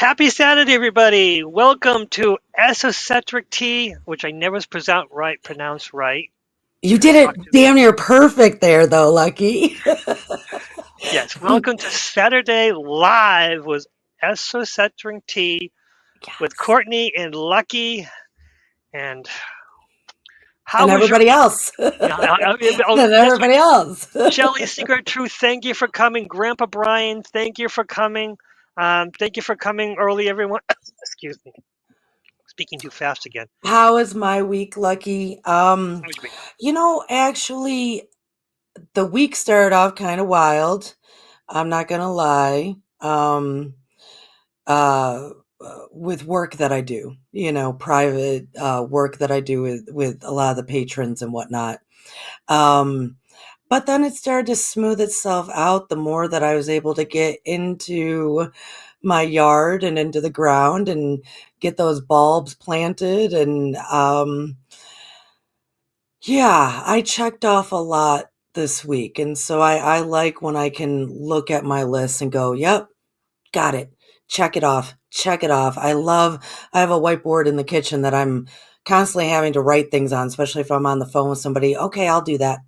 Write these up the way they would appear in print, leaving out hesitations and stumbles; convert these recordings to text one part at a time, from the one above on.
Happy Saturday, everybody! Welcome to Esoteric Tea, which I never pronounced right. You did it damn near perfect there, though, Lucky. Yes, welcome to Saturday Live with Esoteric Tea with Cortney and Lucky and how and was everybody else. And everybody else. Shelley Secret Truth, thank you for coming. Grandpa Brian, thank you for coming. Thank you for coming early, everyone. Excuse me. Speaking too fast again. How is my week, Lucky? Actually, the week started off kind of wild. I'm not gonna lie. With work that I do, private work that I do with a lot of the patrons and whatnot. But then it started to smooth itself out the more that I was able to get into my yard and into the ground and get those bulbs planted. And I checked off a lot this week. And so I like when I can look at my list and go, yep, got it. Check it off. Check it off. I have a whiteboard in the kitchen that I'm constantly having to write things on, especially if I'm on the phone with somebody. Okay, I'll do that.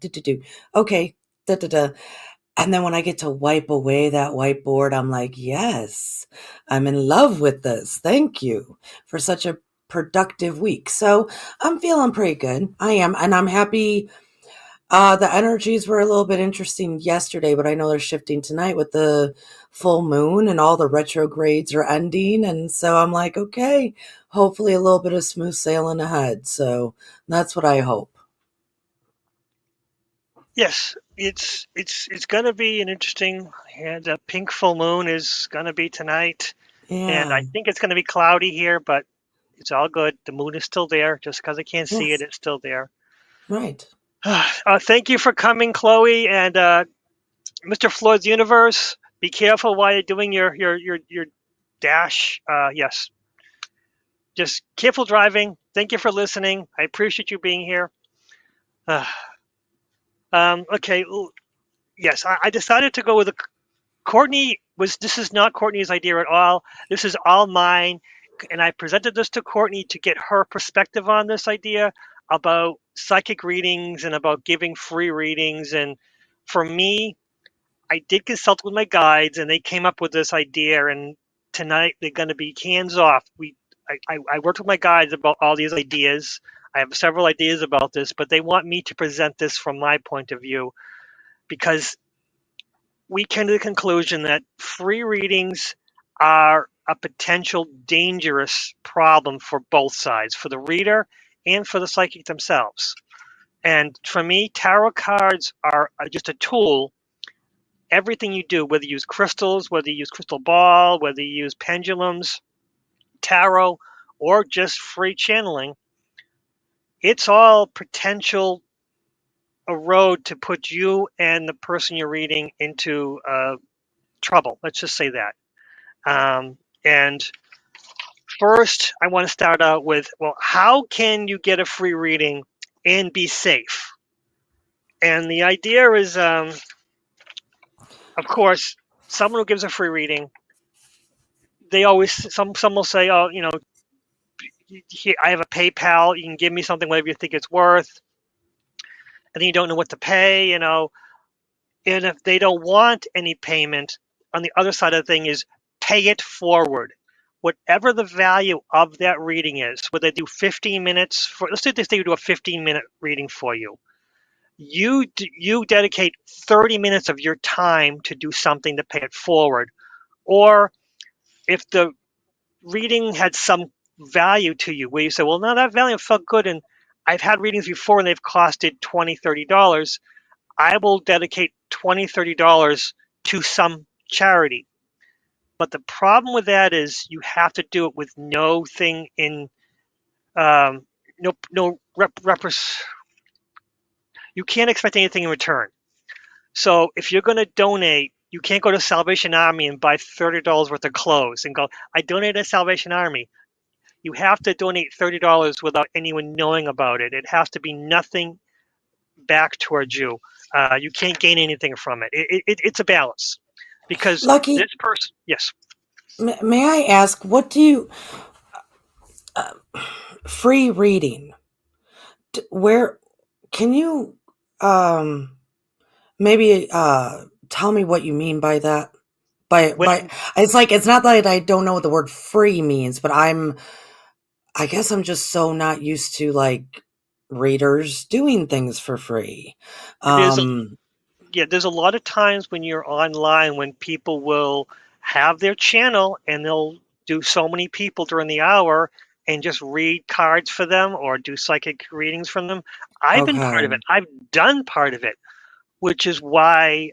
Okay. And then when I get to wipe away that whiteboard, I'm like, yes, I'm in love with this. Thank you for such a productive week. So I'm feeling pretty good. I am. And I'm happy. The energies were a little bit interesting yesterday, but I know they're shifting tonight with the full moon and all the retrogrades are ending. And so I'm like, okay, hopefully a little bit of smooth sailing ahead. So that's what I hope. Yes, it's going to be an interesting. And the pink full moon is going to be tonight, and I think it's going to be cloudy here, but it's all good. The moon is still there. Just because I can't see it, it's still there. Right. Thank you for coming, Chloe and Mr. Floyd's Universe. Be careful while you're doing your dash. Yes. Just careful driving. Thank you for listening. I appreciate you being here. Okay. Yes, I decided to go with Cortney. This is not Cortney's idea at all. This is all mine, and I presented this to Cortney to get her perspective on this idea about psychic readings and about giving free readings. And for me, I did consult with my guides, and they came up with this idea. And tonight they're going to be hands off. I worked with my guides about all these ideas. I have several ideas about this, but they want me to present this from my point of view because we came to the conclusion that free readings are a potential dangerous problem for both sides, for the reader and for the psychic themselves. And for me, tarot cards are just a tool. Everything you do, whether you use crystals, whether you use crystal ball, whether you use pendulums, tarot, or just free channeling, it's all potential a road to put you and the person you're reading into trouble. Let's just say that. And first, I want to start out with, well, how can you get a free reading and be safe? And the idea is, of course, someone who gives a free reading, they always, some will say, oh, I have a PayPal, you can give me something, whatever you think it's worth. And then you don't know what to pay, And if they don't want any payment, on the other side of the thing is pay it forward. Whatever the value of that reading is, whether they do 15 minutes, let's say they do a 15-minute reading for you. You dedicate 30 minutes of your time to do something to pay it forward. Or if the reading had some value to you, where you say, well, no, that value felt good, and I've had readings before and they've costed $20, $30, I will dedicate $20, $30 to some charity. But the problem with that is you have to do it with you can't expect anything in return. So if you're going to donate, you can't go to Salvation Army and buy $30 worth of clothes and go, I donated to Salvation Army. You have to donate $30 without anyone knowing about it. It has to be nothing back towards you. You can't gain anything from it. It's a balance. Because Lucky, this person, yes. May I ask, what do you, uh, free reading, where, can you, um, maybe, tell me what you mean by that? By, When it's like, it's not that I don't know what the word free means, but I guess I'm just so not used to like readers doing things for free. there's a Um, yeah, there's a lot of times when you're online when people will have their channel and they'll do so many people during the hour and just read cards for them or do psychic readings from them. I've been part of okay. it. I've done part of it, which is why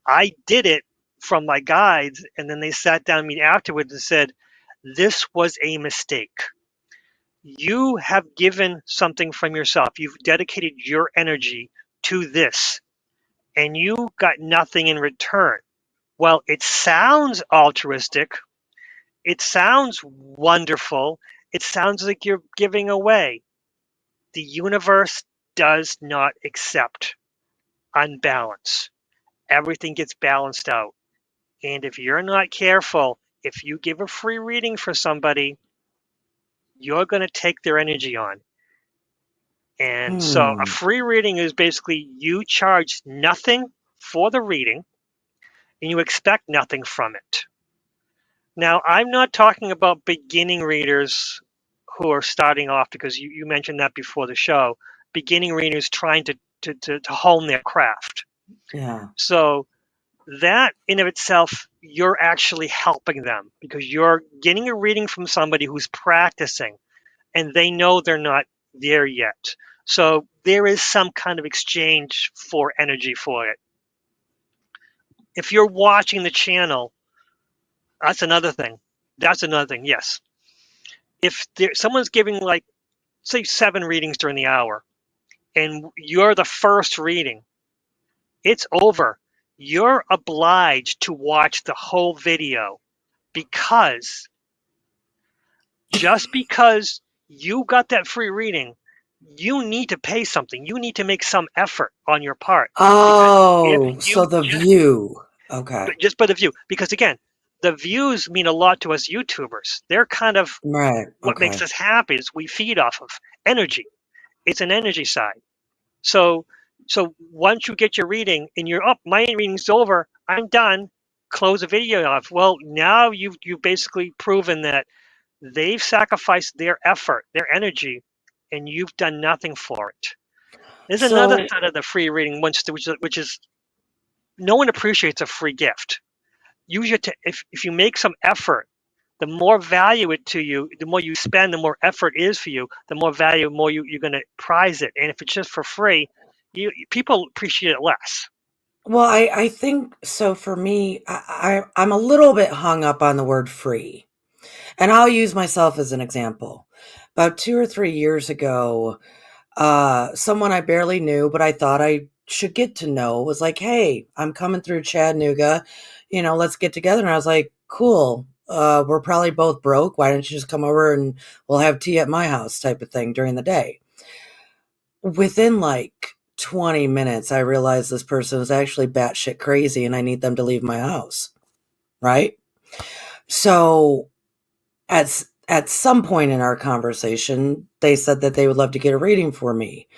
I did it from my guides. And then they sat down with me afterwards and said, "This was a mistake. You have given something from yourself. You've dedicated your energy to this, and you got nothing in return. Well, it sounds altruistic. It sounds wonderful. It sounds like you're giving away. The universe does not accept unbalance. Everything gets balanced out. And if you're not careful, if you give a free reading for somebody, you're going to take their energy on. And so a Hmm. free reading is basically you charge nothing for the reading and you expect nothing from it. Now, I'm not talking about beginning readers who are starting off because you mentioned that before the show. Beginning readers trying to hone their craft. Yeah. So that in of itself, you're actually helping them because you're getting a reading from somebody who's practicing and they know they're not there yet. So there is some kind of exchange for energy for it. If you're watching the channel, that's another thing. That's another thing. Yes. If someone's giving like say 7 readings during the hour and you're the first reading, it's over. You're obliged to watch the whole video because just because you got that free reading, you need to pay something. You need to make some effort on your part because if Oh, so you the view. Okay. just by the view, because again, the views mean a lot to us YouTubers. They're kind of Right. what makes Okay. us happy is we feed off of energy. It's an energy side. So so once you get your reading and you're up, my reading's over, I'm done. Close the video off. Well, now you've basically proven that they've sacrificed their effort, their energy, and you've done nothing for it. There's another So, side of the free reading, which is no one appreciates a free gift. Use your if you make some effort, the more value it to you, the more you spend, the more effort is for you, the more value, more you're going to prize it. And if it's just for free, people appreciate it less. well, I think so for me, I'm a little bit hung up on the word free. And I'll use myself as an example. About 2 or 3 years ago, someone I barely knew, but I thought I should get to know was like, "Hey, I'm coming through Chattanooga, let's get together." And I was like, "Cool. We're probably both broke. Why don't you just come over and we'll have tea at my house," type of thing during the day. Within like 20 minutes, I realized this person was actually batshit crazy and I need them to leave my house. Right. So at some point in our conversation, they said that they would love to get a reading for me.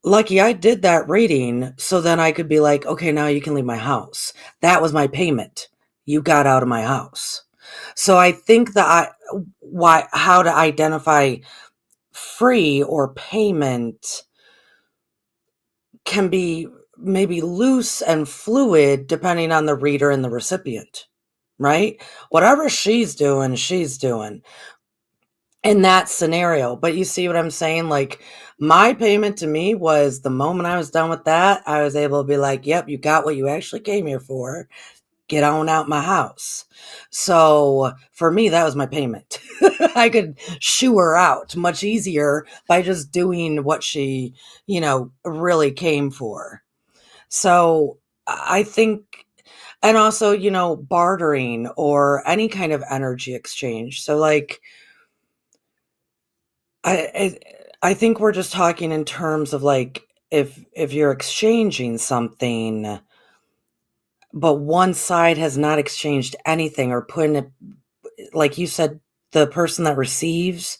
Lucky I did that reading, so then I could be like, "Okay, now you can leave my house." That was my payment. You got out of my house. So I think that why how to identify free or payment can be maybe loose and fluid depending on the reader and the recipient, right? Whatever she's doing in that scenario. But you see what I'm saying? Like, my payment to me was the moment I was done with that, I was able to be like, "Yep, you got what you actually came here for. Get on out my house." So for me, that was my payment. I could shoo her out much easier by just doing what she, really came for. So I think, and also, bartering or any kind of energy exchange. So like, I I think we're just talking in terms of like if you're exchanging something, but one side has not exchanged anything or put in it, like you said, the person that receives,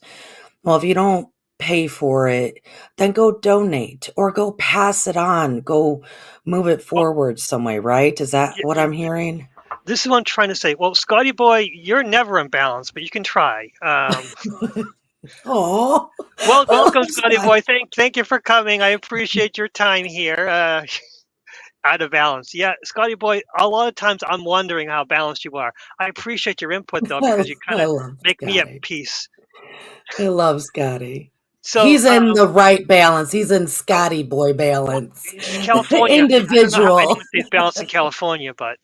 well, if you don't pay for it, then go donate or go pass it on, go move it Well, forward some way, right? Is that what I'm hearing? this is what I'm trying to say. Well, Scotty boy, you're never imbalanced, but you can try. Oh, Well, I welcome, love Scotty Scott. boy. Thank you for coming. I appreciate your time here. Out of balance. Yeah, Scotty boy, a lot of times I'm wondering how balanced you are. I appreciate your input though, because you kind I of love make me at Scotty. peace. I love Scotty. So, He's in the right balance. He's in Scotty boy well, balance. it's California. I don't know how Individual. anyone stays balanced in California, but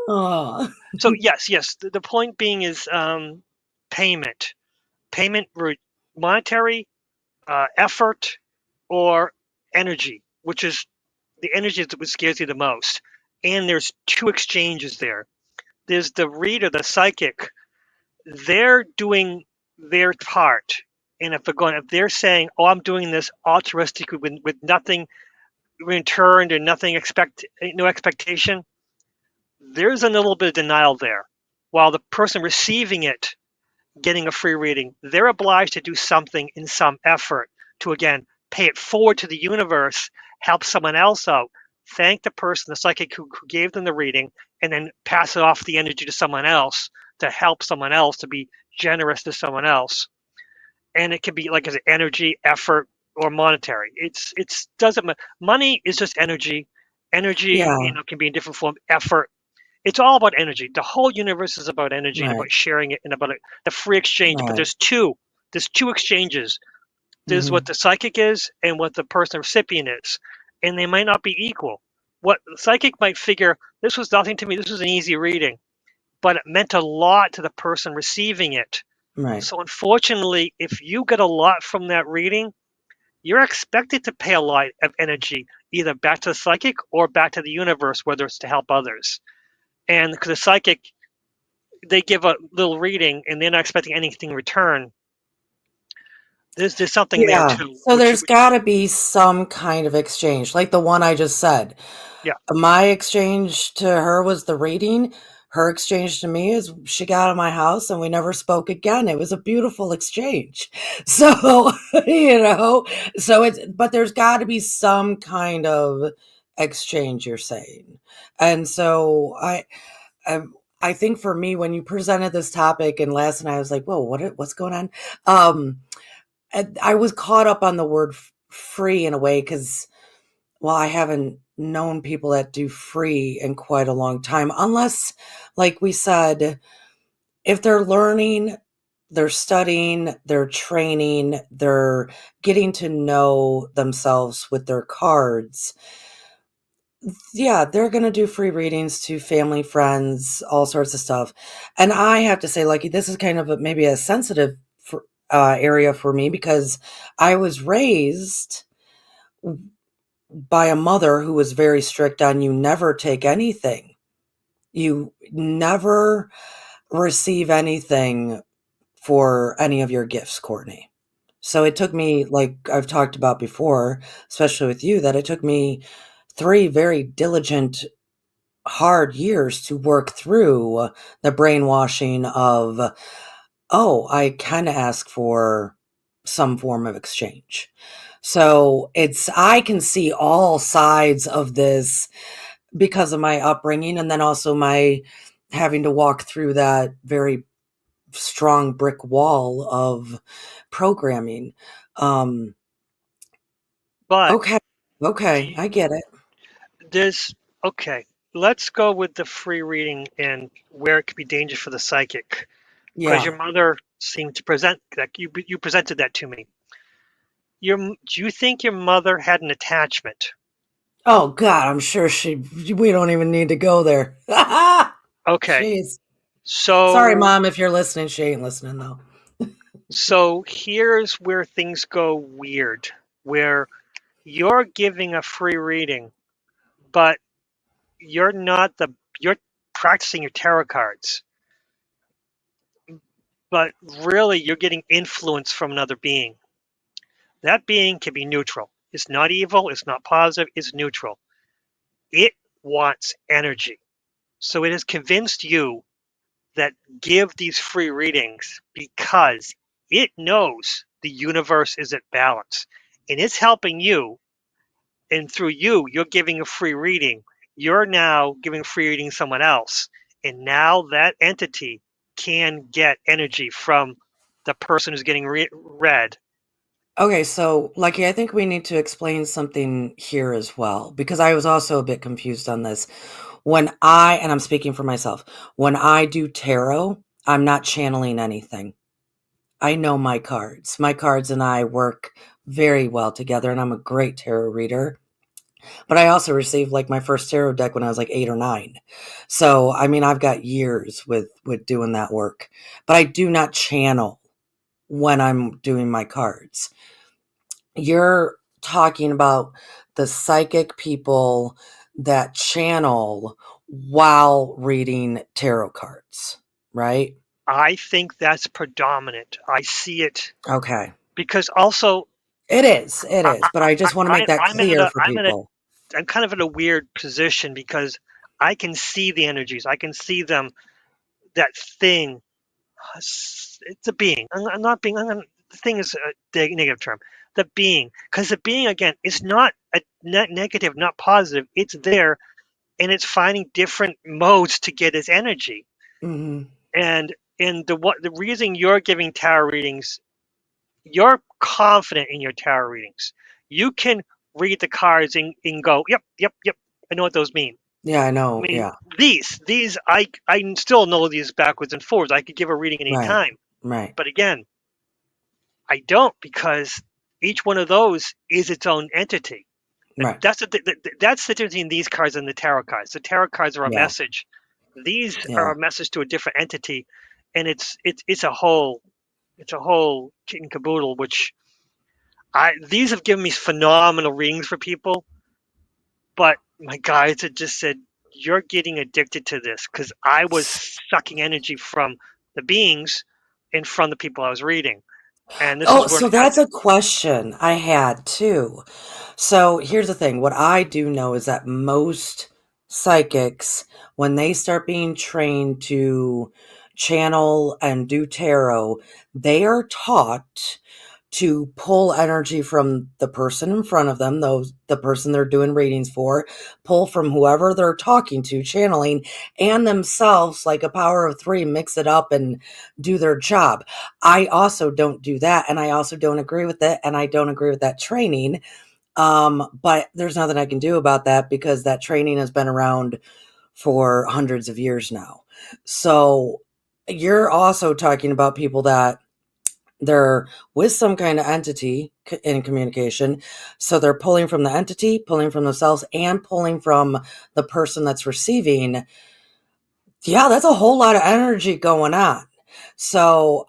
Oh, so yes. The point being is payment, payment, monetary, effort, or energy, which is the energy that scares you the most. And there's two exchanges there. There's the reader, the psychic. They're doing their part. And if they're saying, "Oh, I'm doing this altruistic with nothing returned and no expectation," there's a little bit of denial there. While the person receiving it, getting a free reading, they're obliged to do something in some effort to again pay it forward to the universe, help someone else out, thank the person, the psychic who gave them the reading, and then pass it off the energy to someone else to help someone else to be generous to someone else. And it can be like I said, energy, effort, or monetary. It's doesn't money is just energy. Energy, yeah, can be in different form. Effort, it's all about energy. The whole universe is about energy and right, about sharing it and about the free exchange. But right. there's two exchanges. There's what Hmm. the psychic is and what the person recipient is, and they might not be equal. What the psychic might figure, this was nothing to me. This was an easy reading, but it meant a lot to the person receiving it. Right. So unfortunately, if you get a lot from that reading, you're expected to pay a lot of energy either back to the psychic or back to the universe, whether it's to help others. And because the psychic, they give a little reading and they're not expecting anything in return. There's something there Yeah. too, So there's got to be some kind of exchange, like the one I just said. yeah. My exchange to her was the reading. Her exchange to me is she got out of my house and we never spoke again. It was a beautiful exchange. So, but there's got to be some kind of exchange, you're saying. And so I, I think for me, when you presented this topic and last night, I was like, whoa, what's going on? And I was caught up on the word free in a way because, well, I haven't known people that do free in quite a long time, unless, like we said, if they're learning, they're studying, they're training, they're getting to know themselves with their cards. Yeah, they're going to do free readings to family, friends, all sorts of stuff. And I have to say, like, this is kind of maybe a sensitive area for me because I was raised by a mother who was very strict on you never take anything. You never receive anything for any of your gifts, Courtney. So it took me, like I've talked about before, especially with you, that it took me 3 very diligent, hard years to work through the brainwashing of, oh, I kind of ask for some form of exchange. So I can see all sides of this because of my upbringing and then also my having to walk through that very strong brick wall of programming. Um, But okay. do Okay. you, I get it. there's okay. Let's go with the free reading and where it could be dangerous for the psychic, because Yeah. your mother seemed to present that you presented that to me. Do you think your mother had an attachment? Oh God, I'm sure we don't even need to go there. Okay, Jeez. Sorry, so Mom, if you're listening. She ain't listening though. so here's where things go weird, where you're giving a free reading, but you're not the you're practicing your tarot cards, but really you're getting influence from another being. That being can be neutral. It's not evil, it's not positive, it's neutral. It wants energy. So it has convinced you that give these free readings because it knows the universe is at balance and it's helping you. And through you, you're giving a free reading. You're now giving a free reading to someone else. And now that entity can get energy from the person who's getting read. Okay, so Lucky, I think we need to explain something here as well, because I was also a bit confused on this. And I'm speaking for myself, when I do tarot, I'm not channeling anything. I know my cards. My cards and I work very well together, and I'm a great tarot reader. But I also received like my first tarot deck when I was like 8 or 9. So, I mean, I've got years with doing that work. But I do not channel when I'm doing my cards. You're talking about the psychic people that channel while reading tarot cards, right? I think that's predominant. I see it Okay. because also It is, but I just want to make that I'm in clear a for people. I'm kind of in a weird position because I can see the energies. I can see them. That thing, it's a being. I'm not being. The thing is a negative term. The being, because the being again is not a negative, not positive. It's there, and it's finding different modes to get its energy. Hmm. And the reason you're giving tarot readings, you're confident in your tarot readings. You can read the cards and go, yep, yep, yep. I know what those mean. Yeah, I I know. mean, Yeah. these I still know these backwards and forwards. I could give a reading any Right. time, Right. but again, I don't because each one of those is its own entity. And Right. that's the difference between these cards and the tarot cards. The tarot cards are a Yeah. message. These are Yeah. a message to a different entity, and it's a whole kit and caboodle. Which I these have given me phenomenal readings for people, but my guides had just said you're getting addicted to this because I was sucking energy from the beings and from the people I was reading, and this Oh, is where so that's a question I had too. So here's the thing. What I do know is that most psychics, when they start being trained to channel and do tarot, they are taught to pull energy from the person in front of them, the person they're doing readings for, pull from whoever they're talking to, channeling, and themselves like a power of 3, mix it up and do their job. I also don't do that, and I also don't agree with it, and I don't agree with that training. But there's nothing I can do about that because that training has been around for hundreds of years now. So you're also talking about people that they're with some kind of entity in communication. So they're pulling from the entity, pulling from themselves, and pulling from the person that's receiving. Yeah, that's a whole lot of energy going on. So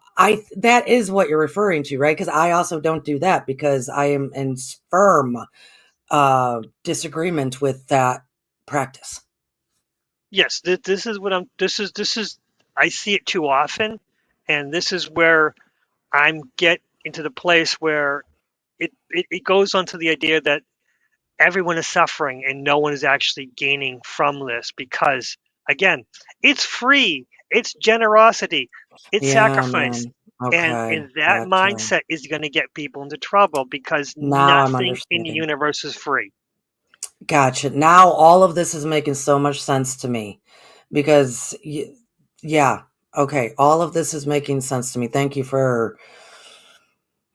that is what you're referring to, right? Because I also don't do that because I am in firm disagreement with that practice. yes, this is what I'm. This is I see it too often, and this is where I'm get into the place where it goes on to the idea that everyone is suffering and no one is actually gaining from this because again it's free, it's generosity, it's Yeah, sacrifice, man. and Okay, that gotcha. mindset is going to get people into trouble because Now I'm nothing in the understanding. universe is free. Gotcha. Now all of this is making so much sense to me because, yeah, okay, all of this is making sense to me. Thank you for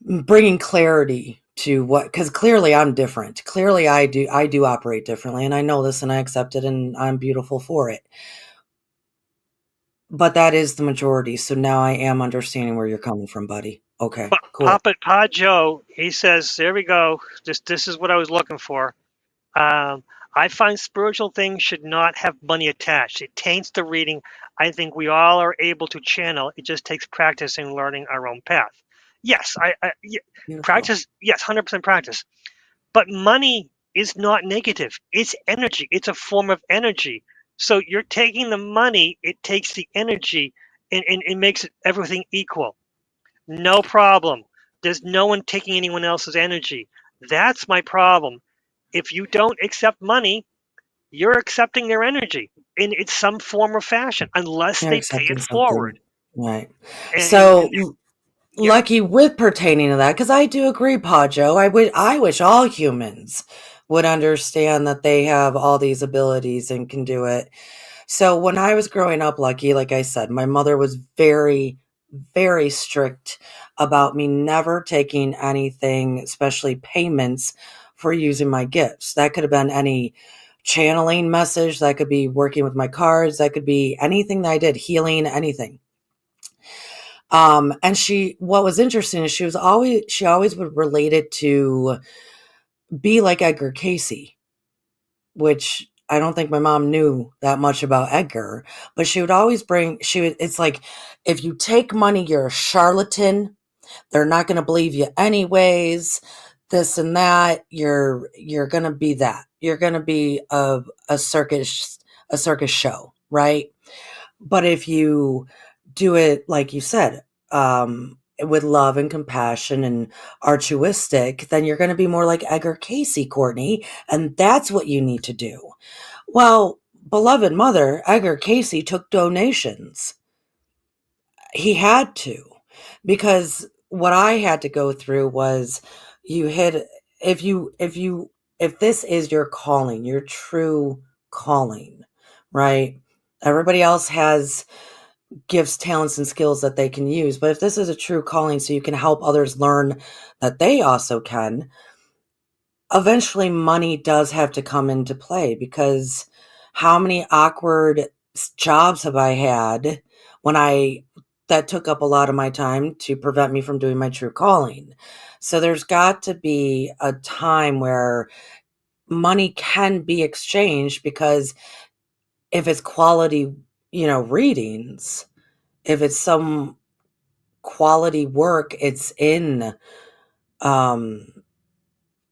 bringing clarity to what, because clearly I'm different. Clearly I do operate differently, and I know this, and I accept it, and I'm beautiful for it. But that is the majority. So now I am understanding where you're coming from, buddy. Okay, cool. Pa Joe, he says, there we go, this is what I was looking for. Um, I find spiritual things should not have money attached. It taints the reading. I think we all are able to channel. It just takes practice and learning our own path. Yes, Beautiful. practice. Yes, 100% practice. But money is not negative. It's energy. It's a form of energy. So you're taking the money. It takes the energy, and it makes everything equal. No problem. There's no one taking anyone else's energy. That's my problem. If you don't accept money, you're accepting their energy. in some form or fashion, unless They're they pay it accepting forward. something. Right. And So, yeah, Lucky, with pertaining to that, because I do agree, Pajo. I wish all humans would understand that they have all these abilities and can do it. So when I was growing up, Lucky, like I said, my mother was very, very strict about me never taking anything, especially payments, for using my gifts. That could have been any channeling message, that could be working with my cards, that could be anything that I did, healing, anything. And what was interesting is she always would relate it to be like Edgar Casey, which I don't think my mom knew that much about Edgar, but she would always it's like, if you take money, you're a charlatan. They're not going to believe you anyways. This and that. You're going to be that. You're going to be a circus show, right? But if you do it, like you said, with love and compassion and altruistic, then you're going to be more like Edgar Casey, Cortney. And that's what you need to do. Well, beloved mother, Edgar Casey took donations. He had to, because what I had to go through was, you hit, if this is your calling, your true calling, right? Everybody else has gifts, talents, and skills that they can use. But if this is a true calling, so you can help others learn that they also can, eventually money does have to come into play, because how many awkward jobs have I had that took up a lot of my time to prevent me from doing my true calling? So there's got to be a time where money can be exchanged, because if it's quality, readings, if it's some quality work, it's in um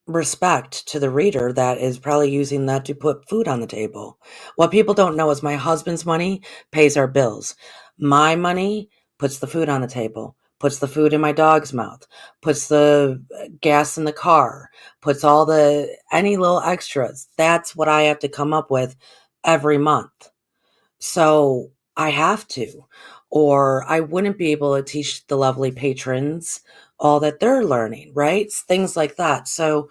respect to the reader that is probably using that to put food on the table. What people don't know is my husband's money pays our bills. My money puts the food on the table, puts the food in my dog's mouth, puts the gas in the car, puts any little extras. That's what I have to come up with every month. So I have to, or I wouldn't be able to teach the lovely patrons all that they're learning, right? Things like that. So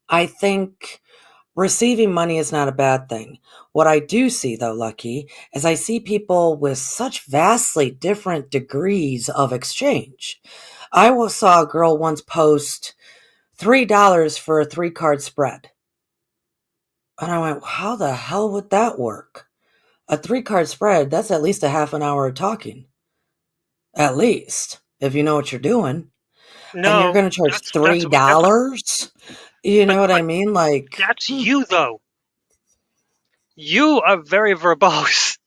I think receiving money is not a bad thing. What I do see, though, Lucky, is I see people with such vastly different degrees of exchange. Saw a girl once post $3 for a 3-card spread. And I went, how the hell would that work? A 3-card spread, that's at least a half an hour of talking. At least, if you know what you're doing. And you're no, going to charge that's $3? You know what I but mean? Like, that's you though. You are very verbose.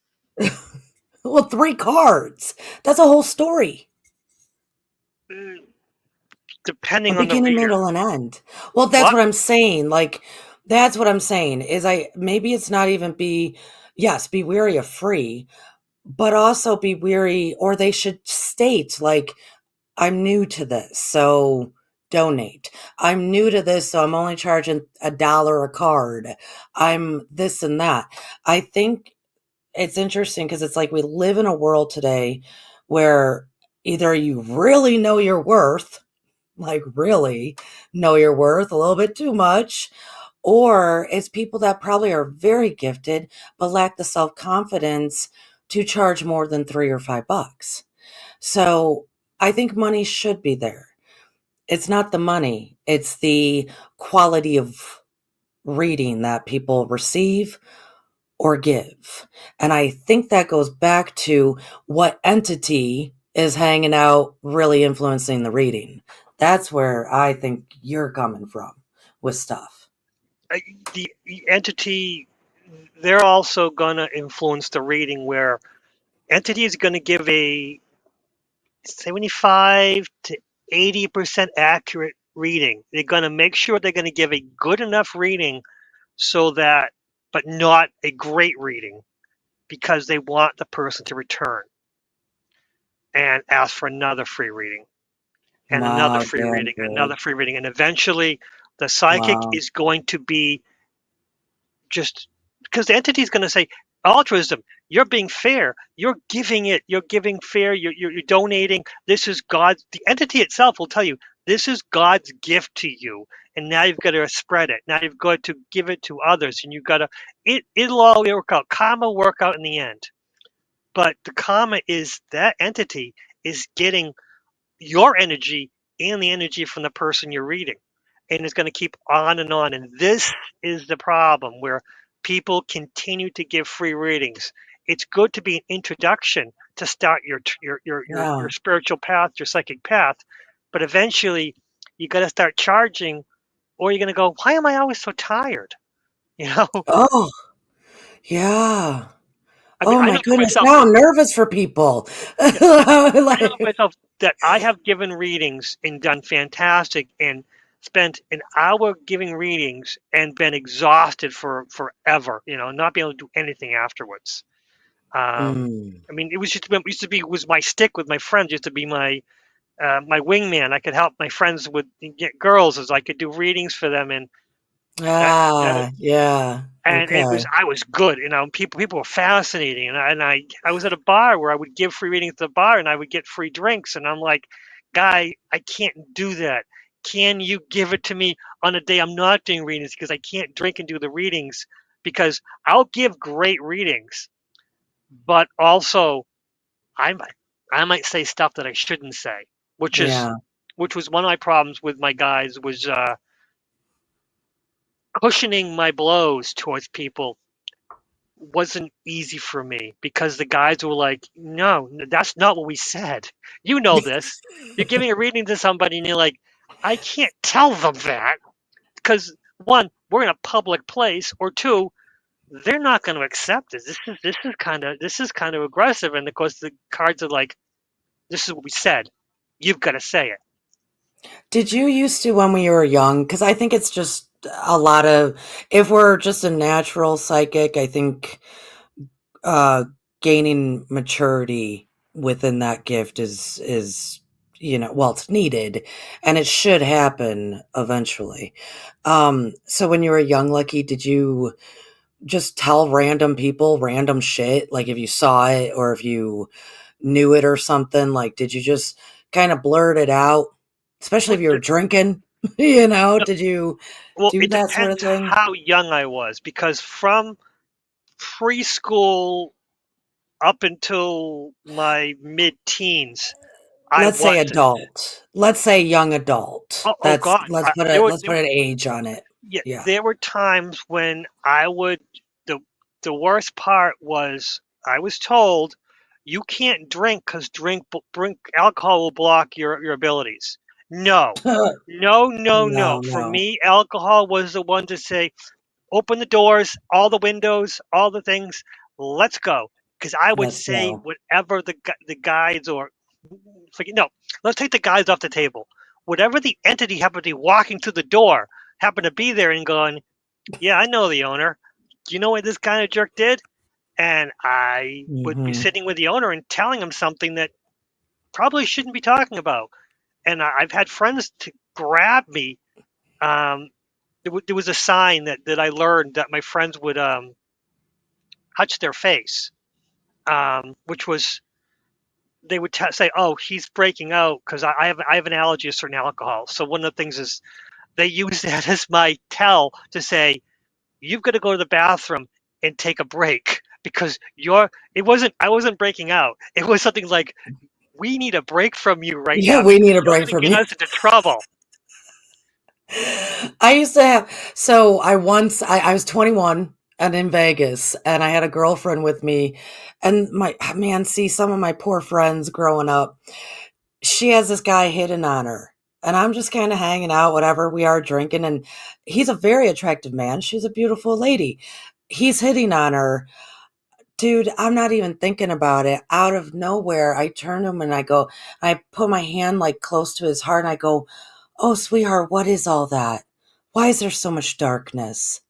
well, 3 cards. That's a whole story. A Depending on the beginning, reader. middle, and end. Well, that's What? what I'm saying. Like, that's what I'm saying is maybe it's not even yes, be wary of free, but also be weary, or they should state, like, I'm new to this, so donate. I'm new to this, so I'm only charging $1 a card. I'm this and that. I think it's interesting, because it's like we live in a world today where either you really know your worth, like really know your worth a little bit too much, or it's people that probably are very gifted but lack the self-confidence to charge more than $3 or $5. So I think money should be there. It's not the money, it's the quality of reading that people receive or give. And I think that goes back to what entity is hanging out, really influencing the reading. That's where I think you're coming from with stuff. The entity, they're also going to influence the reading, where entity is going to give a 75 to 80% accurate reading. They're going to make sure they're going to give a good enough reading, so that, but not a great reading, because they want the person to return and ask for another free reading, and another Wow, free damn reading, good. another free reading. And eventually the psychic Wow. is going to be just because the entity is going to say, altruism, you're being fair, you're giving it, you're giving fair, you're donating. This is God's, the entity itself will tell you, this is God's gift to you. And now you've got to spread it. Now you've got to give it to others. And you've got to, it'll all work out. Karma will work out in the end. But the karma is that entity is getting your energy and the energy from the person you're reading. And it's going to keep on and on. And this is the problem where people continue to give free readings. It's good to be an introduction to start your Yeah. spiritual path, your psychic path. But eventually you got to start charging, or you're going to go, why am I always so tired? You know, Oh, yeah. I mean, Oh I my know for goodness. myself, Now I'm nervous for people. yeah, I know Like, myself that I have given readings and done fantastic and spent an hour giving readings and been exhausted for forever, not being able to do anything afterwards. mm, I mean, it was my stick with my friends, used to be my wingman. I could help my friends with get girls as I could do readings for them, and that yeah. and it was Okay. I was good. People were fascinating, and I was at a bar where I would give free readings at the bar, and I would get free drinks, and I'm like, guy, I can't do that. Can you give it to me on a day I'm not doing readings because I can't drink and do the readings because I'll give great readings, but also I might say stuff that I shouldn't say, which is Yeah. which was one of my problems with my guys was cushioning my blows towards people wasn't easy for me because the guys were like, no, that's not what we said. You know this. You're giving a reading to somebody and you're like, I can't tell them that because one, we're in a public place, or two, they're not going to accept it. This is kind of aggressive, and of course the cards are like, this is what we said. You've got to say it. Did you used to when we were young? Because I think it's just a lot of, if we're just a natural psychic, I think uh gaining maturity within that gift is well, it's needed and it should happen eventually. So when you were young, Lucky, did you just tell random people random shit, like if you saw it or if you knew it or something? Like, did you just kind of blurt it out, especially Well, if you were drinking? no, Did you well, do it that sort of depends thing? how young I was because from preschool up until my mid-teens, I Let's say wasn't. adult. Let's say young adult. Oh God, Let's put an age on it. yeah, Yeah. there were times when I would. The worst part was I was told you can't drink because drink alcohol will block your abilities. No, no, no, No, no. For no. me, alcohol was the one to say, open the doors, all the windows, all the things. Let's go. Because I would Let's say go. whatever the guides or forget. No, let's take the guides off the table. Whatever the entity happened to be walking through the door happened to be there and going, yeah, I know the owner. Do you know what this kind of jerk did? And I would be Mhm. sitting with the owner and telling him something that probably shouldn't be talking about. And I've had friends to grab me. Um, there was a sign that I learned that my friends would touch their face, which was they would say, "Oh, he's breaking out because I have an allergy to certain alcohol." So one of the things is they use that as my tell to say, "You've got to go to the bathroom and take a break because you're." It wasn't I wasn't breaking out. It was something like, "We need a break from you right Yeah, now we because need a you're break going to from get you. us into trouble." I used to have, so I was 21 and in Vegas, and I had a girlfriend with me, and my man, see, some of my poor friends growing up, she has this guy hidden on her. And I'm just kind of hanging out, whatever. We are drinking, and he's a very attractive man. She's a beautiful lady. He's hitting on her. Dude, I'm not even thinking about it. Out of nowhere, I turn to him and I put my hand like close to his heart and I go, "Oh, sweetheart, what is all that? Why is there so much darkness?"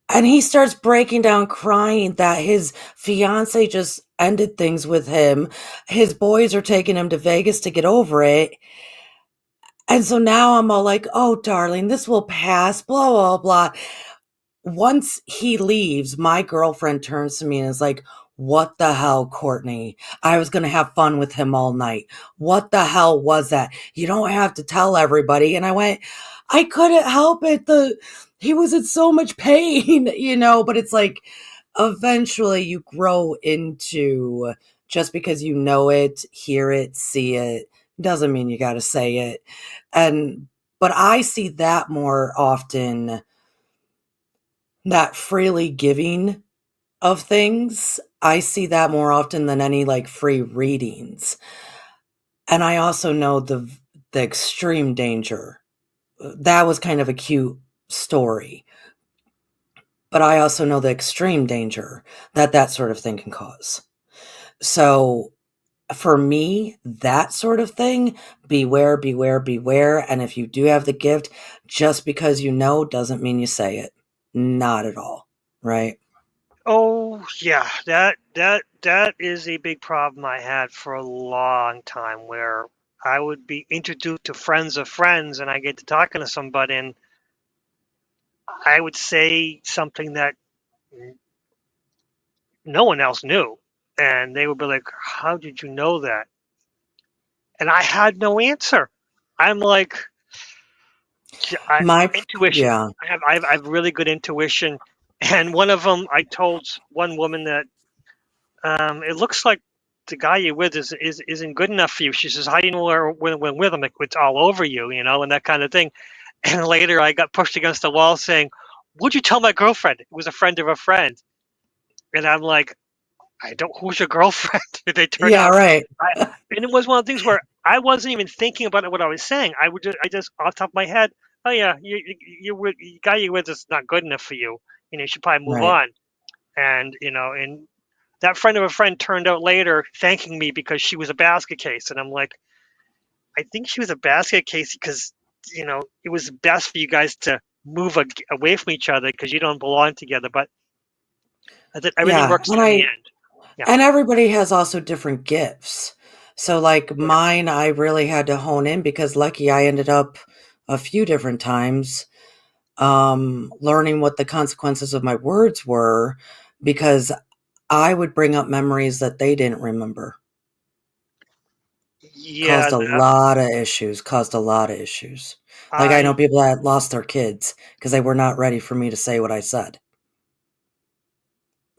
And he starts breaking down crying that his fiance just ended things with him. His boys are taking him to Vegas to get over it. And so now I'm all like, "Oh, darling, this will pass, blah, blah, blah." once he leaves, my girlfriend turns to me and is like, what the hell, Cortney? I was going to have fun with him all night. What the hell was that? You don't have to tell everybody. And I went, I couldn't help it. He was in so much pain, but it's like eventually you grow into, just because you know it, hear it, see it, doesn't mean you got to say it. But I see that more often, that freely giving of things. I see that more often than any like free readings. And I also know the extreme danger. That was kind of a cute story. But I also know the extreme danger that sort of thing can cause. So for me, that sort of thing, beware, beware, beware. And if you do have the gift, just because you know doesn't mean you say it. Not at all. Right? Oh yeah, that is a big problem I had for a long time, where I would be introduced to friends of friends, and I get to talking to somebody, and I would say something that no one else knew, and they would be like, "How did you know that?" And I had no answer. I'm like, My, intuition. yeah. I have really good intuition, and one of them, I told one woman that it looks like the guy you're with isn't good enough for you. She says, "How do you know when with him? Like, it's all over you, and that kind of thing." And later, I got pushed against the wall, saying, "Would you tell my girlfriend?" It was a friend of a friend, and I'm like, "I don't. Who's your girlfriend?" They turned Yeah, out, right. and it was one of the things where I wasn't even thinking about what I was saying. I just off the top of my head, "Oh yeah, the guy you're with is not good enough for you. You should probably move Right. on." And that friend of a friend turned out later thanking me because she was a basket case, and I'm like, I think she was a basket case because it was best for you guys to move away from each other because you don't belong together. But I think everything Yeah. works out in the end. Yeah. And everybody has also different gifts. So like Oh, yeah. mine, I really had to hone in because lucky I ended up a few different times learning what the consequences of my words were, because I would bring up memories that they didn't remember. Yeah. Caused a lot of issues, caused a lot of issues. Like I know I people that lost their kids because they were not ready for me to say what I said.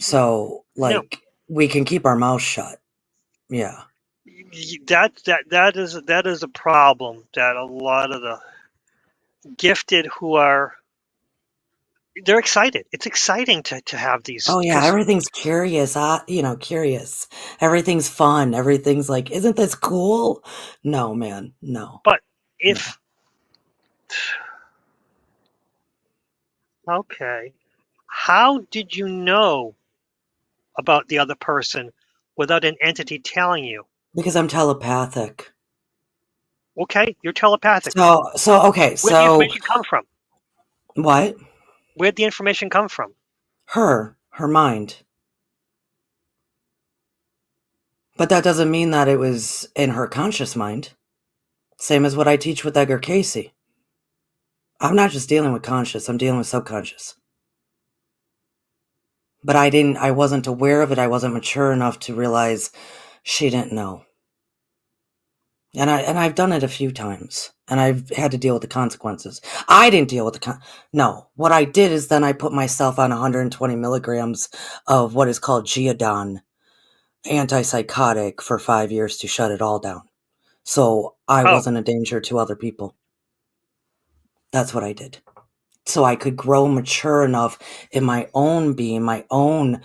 So no. like we can keep our mouths shut. Yeah. That is a problem that a lot of the gifted who are they're excited. It's exciting to have these Oh yeah, because everything's curious. Curious. Everything's fun. Everything's like, isn't this cool? No, man. No. but No. if okay, how did you know about the other person without an entity telling you? Because I'm telepathic. Okay, you're telepathic. Okay, Where'd the so information come from? what? Where'd the information come from? Her mind. But that doesn't mean that it was in her conscious mind. Same as what I teach with Edgar Casey. I'm not just dealing with conscious, I'm dealing with subconscious. But I wasn't aware of it. I wasn't mature enough to realize she didn't know. And I've done it a few times, and I've had to deal with the consequences. I didn't deal with no. What I did is then I put myself on 120 milligrams of what is called Geodon antipsychotic for 5 years to shut it all down. So I Oh, wasn't a danger to other people. That's what I did. So I could grow mature enough in my own being, my own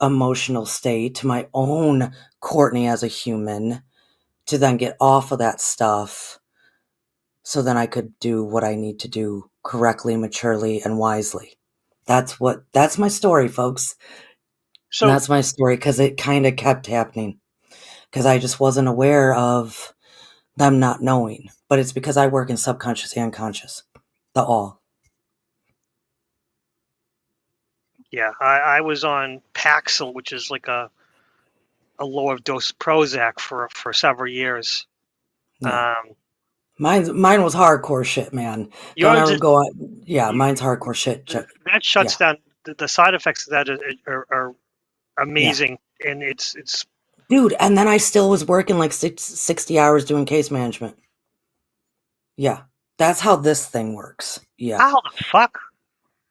emotional state, my own Cortney as a human, to then get off of that stuff, so then I could do what I need to do correctly, maturely, and wisely. That's my story, folks. And so that's my story because it kind of kept happening because I just wasn't aware of them not knowing. But it's because I work in subconscious and conscious, the all. yeah, I was on Paxil, which is like a lower dose Prozac for several years. Yeah. Um, Mine was hardcore shit, man. Don't Yours ever is go on. Yeah, you, mine's hardcore shit. that Yeah, shuts down the side effects of that are yeah. amazing, and it's Dude, and then I still was working like 60 hours doing case management. Yeah. That's how this thing works. Yeah. how the fuck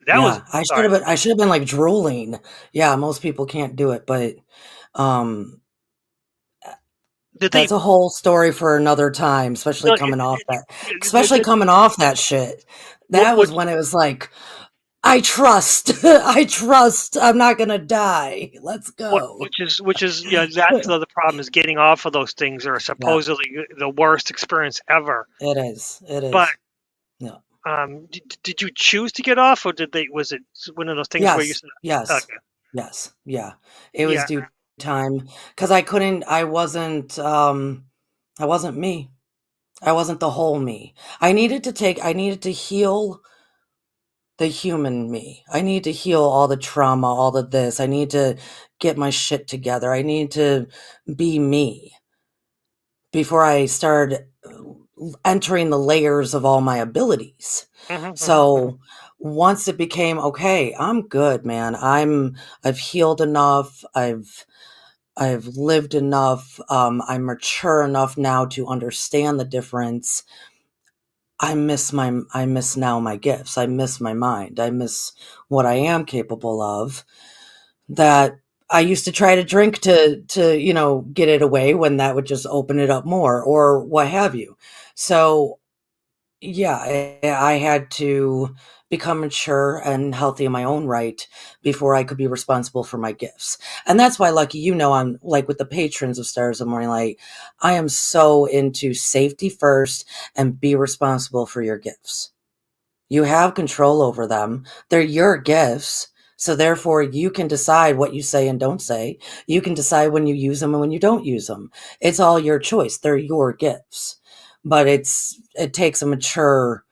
that was Yeah. I should sorry. have been like drooling. Yeah, most people can't do it, but um Did they? that's a whole story for another time, especially No, coming off that shit. what That what was when it was like, I trust. I trust I'm not gonna die. Let's go. which is that's the problem is getting off of those things are Yeah, supposedly the worst experience ever. it is. It But is. Yeah. did you choose to get off, or did they? Was it one of those things where you Yes. said, Yes. okay, Yes. Yeah. It was yeah, due time because I wasn't me. I wasn't the whole me. I needed to heal the human me. I need to heal all the trauma, all of this. I need to get my shit together. I need to be me before I started entering the layers of all my abilities. mhm. So once it became okay, I'm good, man. I've healed enough. I've lived enough. I'm mature enough now to understand the difference. I miss now my gifts. I miss my mind. I miss what I am capable of. That I used to try to drink to get it away when that would just open it up more or what have you. So yeah, I had to become mature and healthy in my own right before I could be responsible for my gifts. And that's why, Lucky, I'm like with the patrons of Stars of Morning Light, I am so into safety first and be responsible for your gifts. You have control over them. They're your gifts. So therefore you can decide what you say and don't say. You can decide when you use them and when you don't use them. It's all your choice. They're your gifts. But it takes a mature,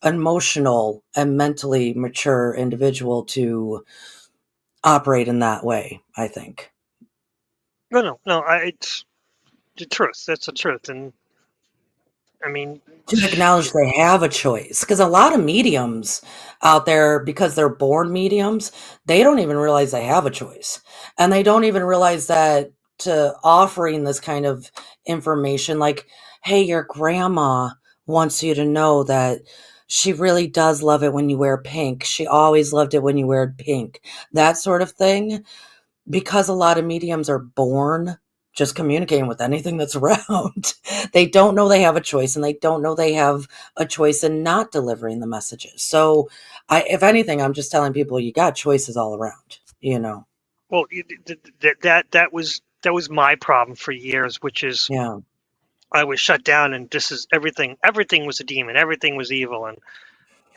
emotional and mentally mature individual to operate in that way, I think. No. It's the truth. That's the truth, and I mean, To acknowledge they have a choice. Because a lot of mediums out there, because they're born mediums, they don't even realize they have a choice. And they don't even realize that to offering this kind of information, like, hey, your grandma wants you to know that she really does love it when you wear pink. She always loved it when you wear pink. That sort of thing, because a lot of mediums are born just communicating with anything that's around, they don't know they have a choice and they don't know they have a choice in not delivering the messages. So, if anything, I'm just telling people you got choices all around, you know? well, that was my problem for years, which is Yeah. I was shut down, and this is everything. Everything was a demon. Everything was evil,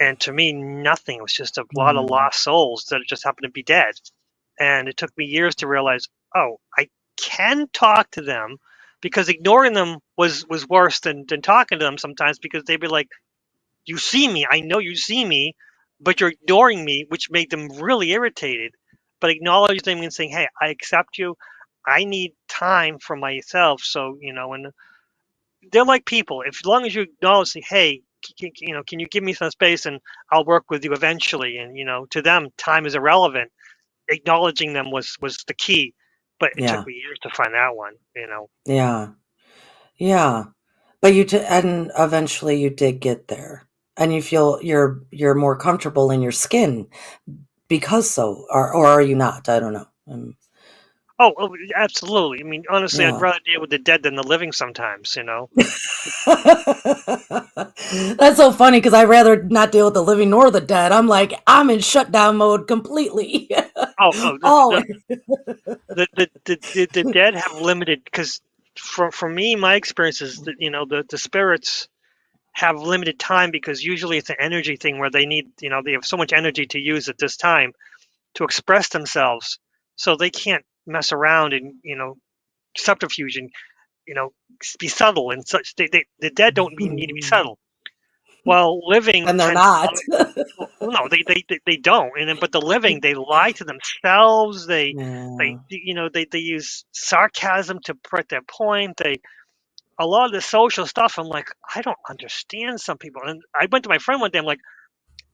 and to me, nothing. It was just a lot of Mm, lost souls that just happened to be dead. And it took me years to realize, oh, I can talk to them, because ignoring them was worse than talking to them sometimes, because they'd be like, you see me, I know you see me, but you're ignoring me, which made them really irritated. But acknowledging them and saying, hey, I accept you. I need time for myself. So, and they're like people. If as long as you acknowledge, say, hey, can you give me some space, and I'll work with you eventually. And to them, time is irrelevant. Acknowledging them was the key, but it took yeah. me years to find that one. Yeah. Yeah. But and eventually you did get there. And you feel you're more comfortable in your skin because so, or are you not? I don't know. Oh, absolutely. I mean, honestly, I'd Yeah. rather deal with the dead than the living sometimes. That's so funny because I'd rather not deal with the living nor the dead. I'm like, I'm in shutdown mode completely. Oh, All the dead have limited, because for me, my experience is that the spirits have limited time, because usually it's an energy thing where they have so much energy to use at this time to express themselves, so they can't mess around and subterfuge and you know be subtle and such. The dead don't need to be subtle, while living and they're tend to not. lie. Well, no, they don't. And then, but the living, they lie to themselves. They Yeah. use sarcasm to put their point. a lot of the social stuff, I'm like, I don't understand some people. And I went to my friend one day, I'm like,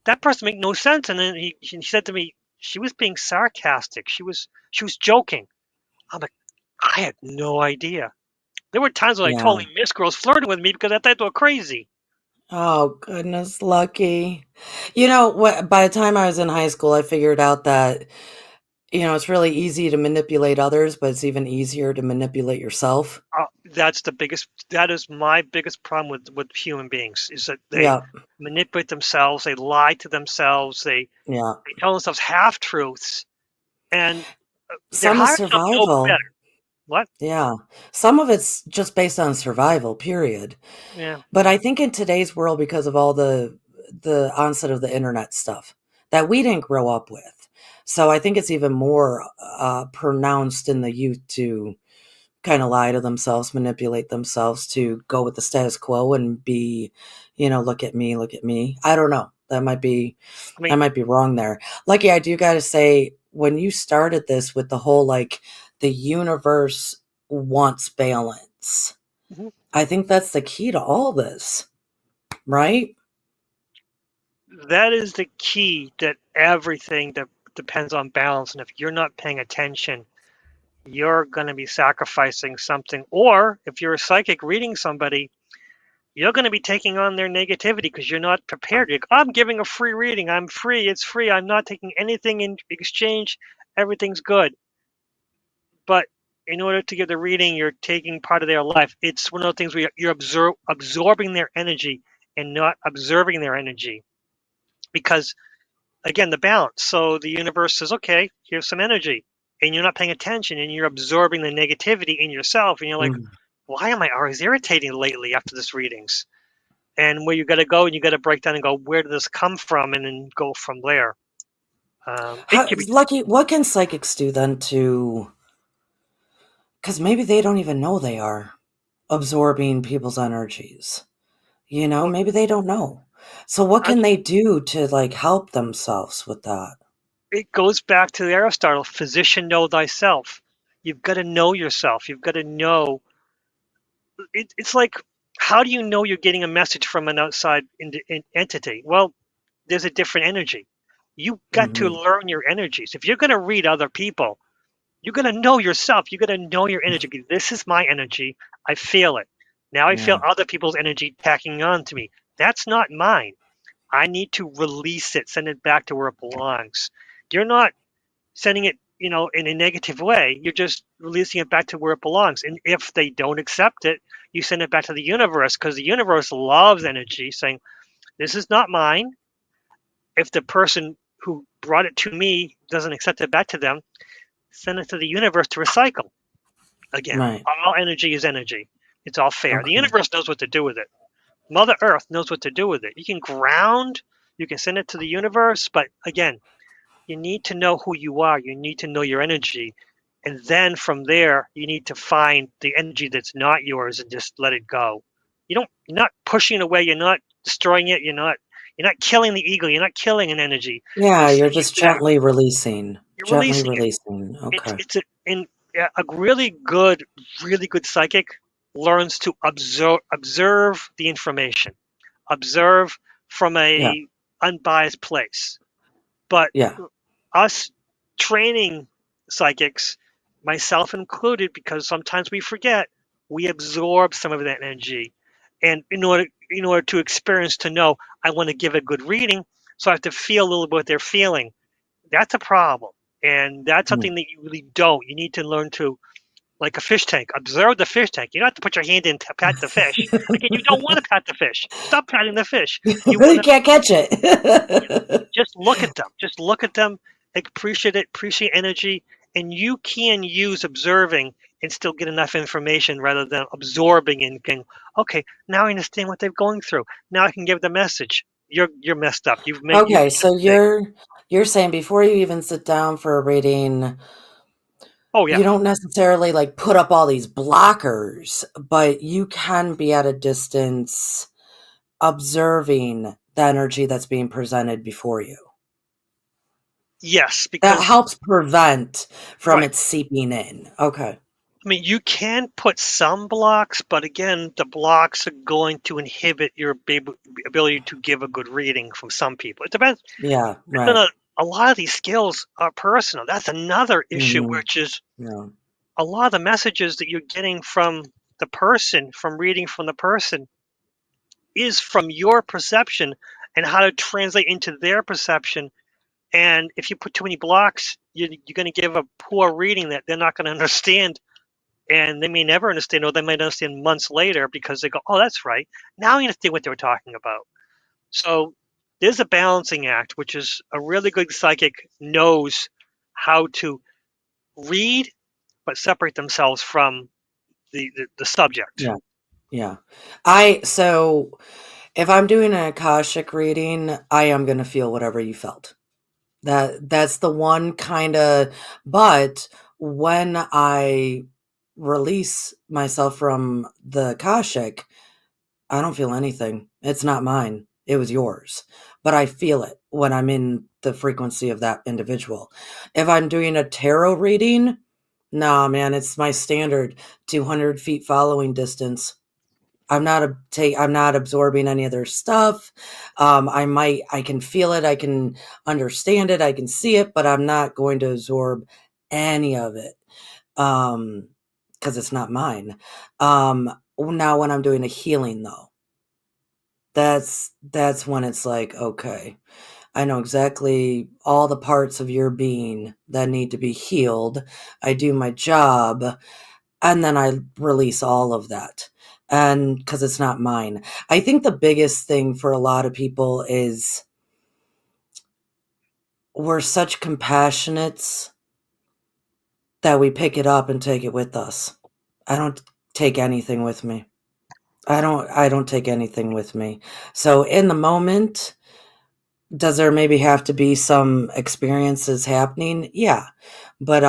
that person make no sense. And then he said to me, she was being sarcastic. She was joking. I'm like, I had no idea. There were times when I Yeah. totally missed girls flirting with me because I thought they were crazy. Oh, goodness, lucky. You know, what, by the time I was in high school, I figured out that, it's really easy to manipulate others, but it's even easier to manipulate yourself. That is my biggest problem with human beings is that they Yeah. manipulate themselves, they lie to themselves, Yeah. they tell themselves half truths, and their Some is higher self knows survival. better. What? Yeah. Some of it's just based on survival, period. Yeah. But I think in today's world, because of all the onset of the internet stuff that we didn't grow up with, so I think it's even more pronounced in the youth to kind of lie to themselves, manipulate themselves to go with the status quo and be, look at me, look at me. I don't know. That might be I I mean, might be wrong there. Lucky, I do got to say, when you started this with the whole like the universe wants balance, mhm. I think that's the key to all this, right? That is the key, that everything that depends on balance. And if you're not paying attention, you're going to be sacrificing something. Or if you're a psychic reading somebody, you're going to be taking on their negativity because you're not prepared. I'm giving a free reading. I'm free. It's free. I'm not taking anything in exchange. Everything's good. But in order to get the reading, you're taking part of their life. It's one of those things where you're absorbing their energy and not observing their energy. Because, again, the balance. So the universe says, okay, here's some energy. And you're not paying attention and you're absorbing the negativity in yourself. And you're like, Mhm. why am I always irritating lately after this readings? And where you got to go and you got to break down and go, where did this come from? And then go from there. It How, could be, Lucky, what can psychics do then to, because maybe they don't even know they are absorbing people's energies. well, Maybe they don't know. So what I can mean, they do to like help themselves with that? it goes back to the Aristotle, physician, know thyself. You've got to know yourself. You've got to know. It's like, how do you know you're getting a message from an outside entity? Well, there's a different energy. You got to Hmm. learn your energies. If you're going to read other people, you're going to know yourself. You're going to know your energy. This is my energy. I feel it. Now I feel Yeah. other people's energy tacking on to me. That's not mine. I need to release it, send it back to where it belongs. You're not sending it, in a negative way. You're just releasing it back to where it belongs. And if they don't accept it, you send it back to the universe because the universe loves energy, saying, this is not mine. If the person who brought it to me doesn't accept it back to them, send it to the universe to recycle. Again, Right. all energy is energy. It's all fair. The Okay. universe knows what to do with it. Mother Earth knows what to do with it. You can ground, you can send it to the universe, but again, you need to know who you are. You need to know your energy. And then from there, you need to find the energy that's not yours and just let it go. You're not pushing it away, you're not destroying it, you're not killing the ego, you're not killing an energy. You're Yeah, you're sending it just back. gently releasing. You're Gently releasing it. releasing. It's Okay. it's a in yeah, a really good psychic learns to observe the information, observe from Yeah. a unbiased place. But Yeah. us training psychics, myself included, because sometimes we forget, we absorb some of that energy. And in order to experience, to know, I want to give a good reading, so I have to feel a little bit what they're feeling. That's a problem. And that's Mm. something that you really don't. You need to learn to, like a fish tank, observe the fish tank. You don't have to put your hand in to pat the fish. Again, you don't want to pat the fish. Stop patting the fish. You want You can't catch it. just look at them. Just look at them, appreciate it, appreciate energy, and you can use observing and still get enough information rather than absorbing and going, okay, now I understand what they're going through. Now I can give the message. You're messed up. You've Okay, made a so mistake. you're saying before you even sit down for a reading, Oh yeah. you don't necessarily like put up all these blockers, but you can be at a distance observing the energy that's being presented before you. Yes, That because helps prevent from right. it seeping in. Okay. I mean, you can put some blocks, but again, the blocks are going to inhibit your ability to give a good reading from some people. It depends. Yeah, No, right. no, a lot of these skills are personal. That's another issue, Hmm. which is Yeah, a lot of the messages that you're getting from the person, from reading from the person, is from your perception and how to translate into their perception. And if you put too many blocks, you're going to give a poor reading that they're not going to understand, and they may never understand, or they might understand months later because they go, "Oh, that's right. Now I understand what they were talking about." So there's a balancing act, which is a really good psychic knows how to read but separate themselves from the subject. yeah, yeah. So if I'm doing an Akashic reading, I am going to feel whatever you felt. That's the one kind of, but when I release myself from the Akashic, I don't feel anything. It's not mine. It was yours. But I feel it when I'm in the frequency of that individual. If I'm doing a tarot reading, nah, man, it's my standard 200 feet following distance. I'm not absorbing any of their stuff. I can feel it, I can understand it, I can see it, but I'm not going to absorb any of it. Because it's not mine. Now when I'm doing a healing though, that's when it's like, okay, I know exactly all the parts of your being that need to be healed. I do my job, and then I release all of that. And because it's not mine. I think the biggest thing for a lot of people is we're such compassionates that we pick it up and take it with us. I don't take anything with me. I don't take anything with me. So in the moment, does there maybe have to be some experiences happening? Yeah. But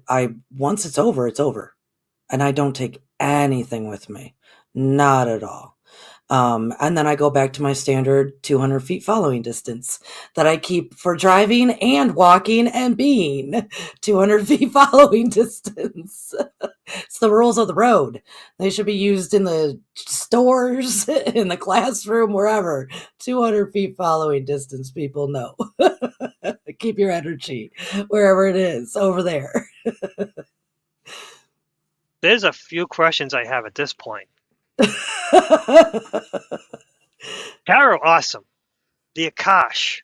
I once it's over, it's over. And I don't take anything with me. Not at all. And then I go back to my standard 200 feet following distance that I keep for driving and walking and being 200 feet following distance. It's the rules of the road. They should be used in the stores, in the classroom, wherever. 200 feet following distance, people know. Keep your energy wherever it is over there. There's a few questions I have at this point. Tarot, awesome. The Akashic,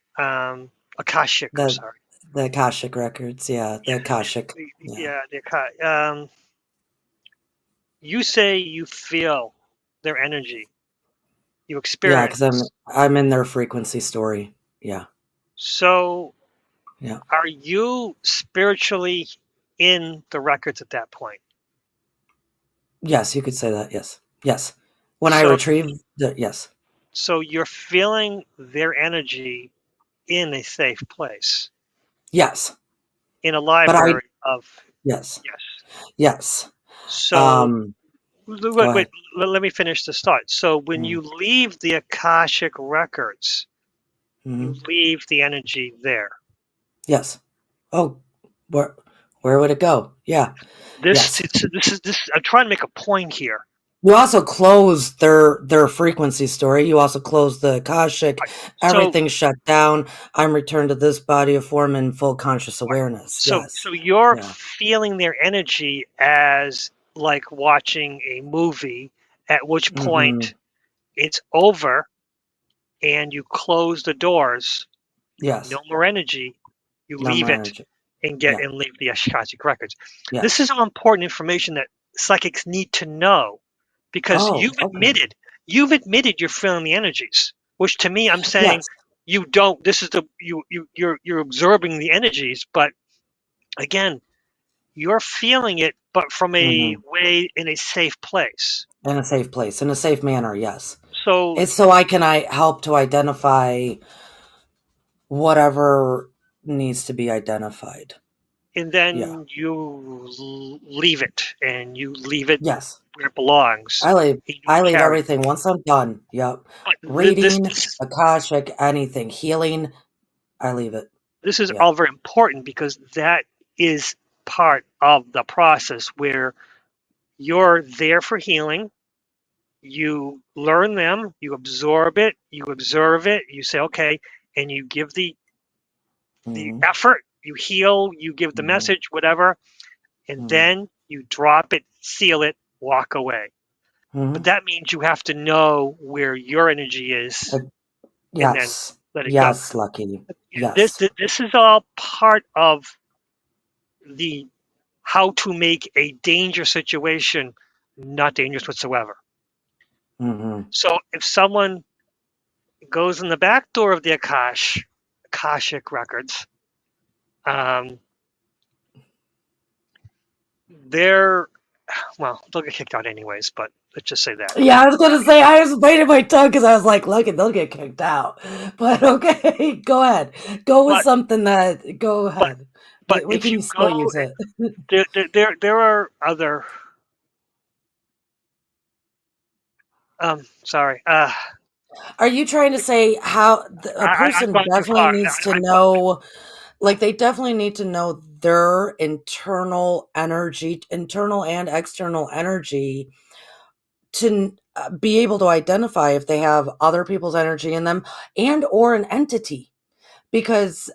I'm the sorry. the Akashic Records, yeah, the Yeah, Akashic, yeah, yeah, you say you feel their energy, you yeah, because experience. I'm in their frequency story, yeah, So, yeah, are you spiritually in the records at that point? yes, you could say that, yes, yes. When I So, retrieve the yes, so you're feeling their energy in a safe place, yes, in a but I library of yes, yes. yes. So, Go wait, ahead. wait, let me finish the start. So, when Mm, you leave the Akashic records, you mhm, leave the energy there. yes. Oh, where where would it go? Yeah, yes. This. I'm trying to make a point here. You also close their frequency story. You also close the Akashic. Right. So, Everything's shut down. I'm returned to this body of form in full conscious right. awareness. So Yes. you're Yeah. feeling their energy as like watching a movie, at which Mhm. point it's over and you close the doors, no Yes. more energy, you No leave more it energy. and Yeah. leave the Akashic records. This Yes. is all important information that psychics need to know because Oh, okay. you've admitted you're feeling the energies, which to me I'm saying Yes. you don't. This is the you're absorbing the energies, but again, you're feeling it, but from a Mhm. way in a safe place. In a safe place, in a safe manner, yes. So, It's so I help to identify whatever needs to be identified. and Yeah. then leave it, and you leave it Yes. where it belongs. I leave You I don't leave carry it. everything once I'm done. Yep. But Reading, this is Akashic, anything, healing, I leave it. this is Yeah. all very important because that is part of the process where you're there for healing. You learn them, you absorb it, you observe it, you say, okay, and you give the Mm-hmm. effort, you heal, you give the Mm-hmm. message, whatever, and then you drop it, seal it, walk away. But Mm-hmm. that means you have to know where your energy is and then Yes. let it go. Yes, Lucky. This Yes. this, this is all part of the how to make a dangerous situation not dangerous whatsoever. Mm-hmm. So if someone goes in the back door of the Akashic Records, um, they're well, they'll get kicked out anyways. But let's just say that. Yeah, I was gonna say I was biting my tongue because I was like, "Look, they'll get kicked out." But okay, go ahead. Go with But something that. Go but ahead. but We if you can go, still use it. there are other. Sorry. Are you trying to say how a I've person gone too definitely far. needs to I've gone. know, like they definitely need to know their internal energy, internal and external energy, to be able to identify if they have other people's energy in them and or an entity? Because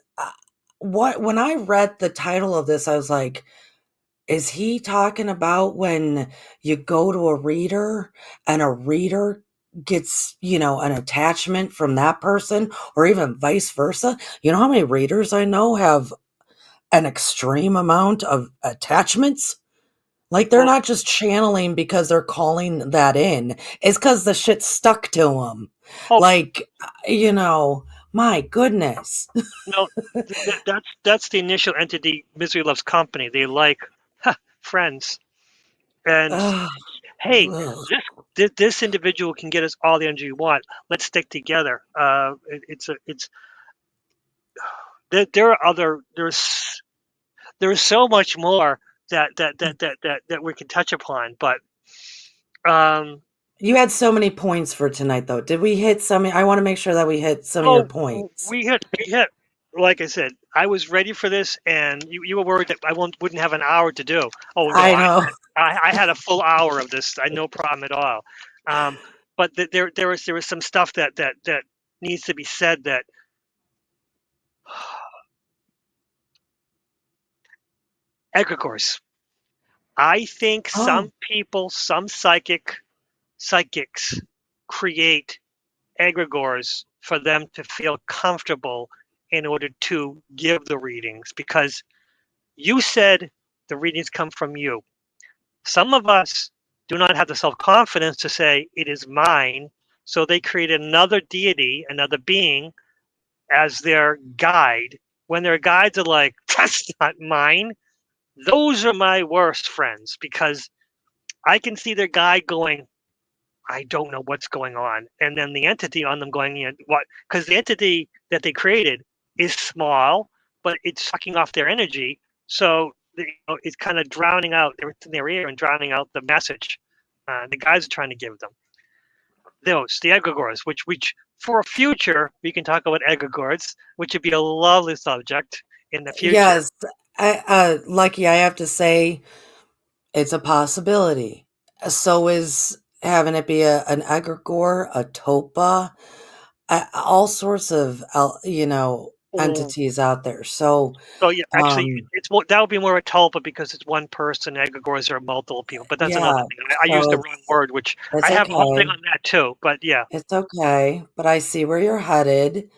what when I read the title of this, I was like, is he talking about when you go to a reader and a reader gets, an attachment from that person, or even vice versa? You know how many readers I know have an extreme amount of attachments? Like they're Well, not just channeling because they're calling that in. It's because the shit stuck to them. oh Like, my goodness. no, that's the initial entity. Misery loves company. They like friends. And Ugh, hey, ugh. this individual can get us all the energy we want. Let's stick together. It's there are other there's so much more that we can touch upon. But um, You had so many points for tonight, though. Did we hit some? I want to make sure that we hit some of your oh, points. we hit. Like I said, I was ready for this, and you were worried that I wouldn't have an hour to do. Oh no, I know. I had a full hour of this. I no problem at all. Um, but there was some stuff that needs to be said that egregores. I think Oh, some people, some psychics create egregores for them to feel comfortable in order to give the readings because you said the readings come from you. Some of us do not have the self confidence to say it is mine, so they create another deity, another being as their guide. When their guides are like, that's not mine, those are my worst friends because I can see their guide going, I don't know what's going on. And then the entity on them going, what? Because the entity that they created is small, but it's sucking off their energy. So it's kind of drowning out everything in their ear and drowning out the message the guys are trying to give them. Those, the egregores, which for a future, we can talk about egregores, which would be a lovely subject in the future. yes. Lucky, I have to say, it's a possibility. So is having it be an egregore, a topa, all sorts of, Oh, entities out there. So, so yeah, actually, um, it's more that would be more a tulpa because it's one person. Egregores are multiple people, but that's another yeah. thing. I used So the wrong word, which it's I have a whole thing okay. on that too. But yeah, It's okay. But I see where you're headed.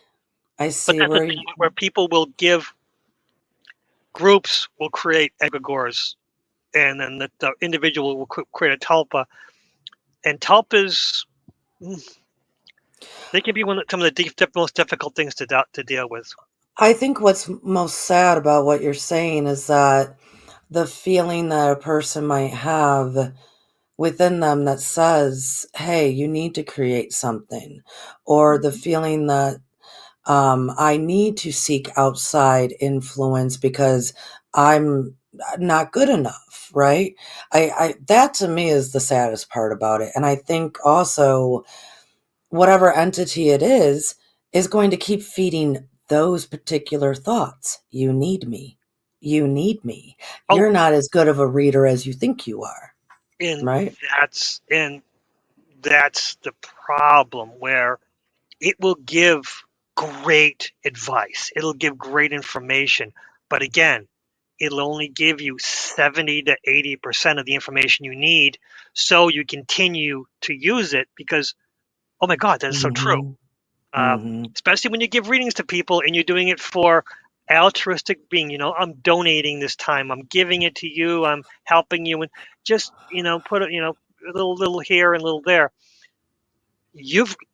I but see that's the where. thing where people will give groups will create egregores, and then the individual will create a tulpa. And tulpas, mm, they can be some of the most difficult things to deal with. I think what's most sad about what you're saying is that the feeling that a person might have within them that says, hey, you need to create something, or the feeling that I need to seek outside influence because I'm not good enough, right? I that to me is the saddest part about it. And I think also whatever entity it is going to keep feeding those particular thoughts. You need me. you need me. Oh, You're not as good of a reader as you think you are, and right? that's the problem where it will give great advice. It'll give great information. But again, it'll only give you 70 to 80% of the information you need. So you continue to use it because, oh my God, that's so true. Mhm. Mhm. Especially when you give readings to people and you're doing it for altruistic being, I'm donating this time, I'm giving it to you, I'm helping you, and just, put it, a little here and a little there.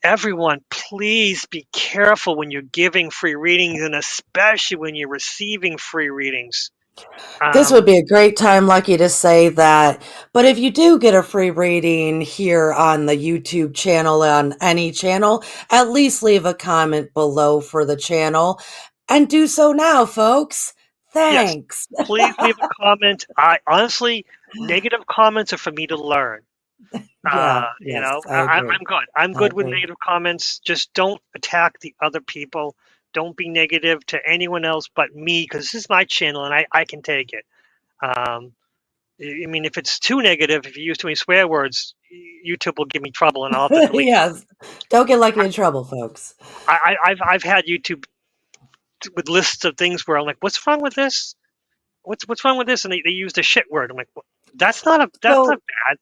Everyone, please be careful when you're giving free readings, and especially when you're receiving free readings. This would be a great time, Lucky, to say that. But if you do get a free reading here on the YouTube channel, on any channel, at least leave a comment below for the channel. And do so now, folks. Yes, Thanks. please leave a comment. I honestly, negative comments are for me to learn. Yeah, yes, I agree. I'm good. I'm I good with agree. negative comments. Just don't attack the other people. Don't be negative to anyone else but me, because this is my channel and I can take it. Um, I mean, if it's too negative, if you use too many swear words, YouTube will give me trouble and I'll have to delete. Yes. Don't get Lucky in trouble, folks. I've had YouTube with lists of things where I'm like, what's wrong with this? What's wrong with this? And they use the shit word. I'm like, that's not So, bad.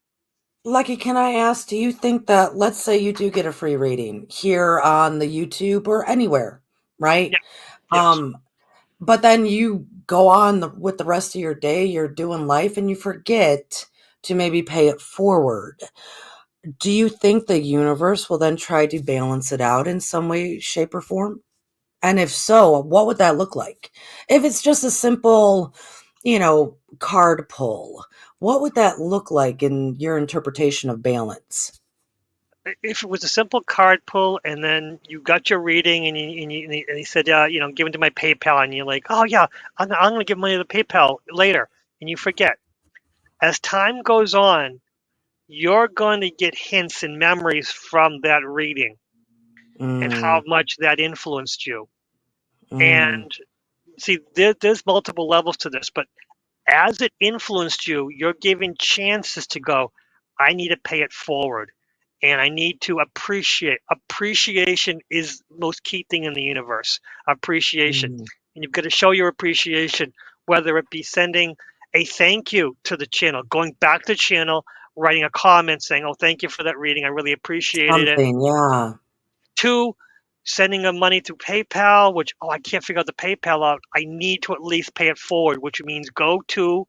Lucky, can I ask, do you think that, let's say you do get a free reading here on the YouTube or anywhere, right? Yeah. Yes. Um, But then you go on with the rest of your day, you're doing life, and you forget to maybe pay it forward. Do you think the universe will then try to balance it out in some way, shape, or form? And if so, what would that look like? If it's just a simple, card pull, what would that look like in your interpretation of balance? If it was a simple card pull and then you got your reading and he said, give it to my PayPal, and you're like, oh yeah, I'm going to give money to the PayPal later, and you forget. As time goes on, you're going to get hints and memories from that reading and how Mm, much that influenced you. mm, And see, there's multiple levels to this, but as it influenced you, you're given chances to go, I need to pay it forward. And I need to appreciate. Appreciation is the most key thing in the universe. Appreciation. mm. And you've got to show your appreciation, whether it be sending a thank you to the channel, going back to the channel, writing a comment saying, oh, thank you for that reading. I really appreciated it. Something, yeah. Two, sending them money through PayPal, which, oh, I can't figure out the PayPal out. I need to at least pay it forward, which means go to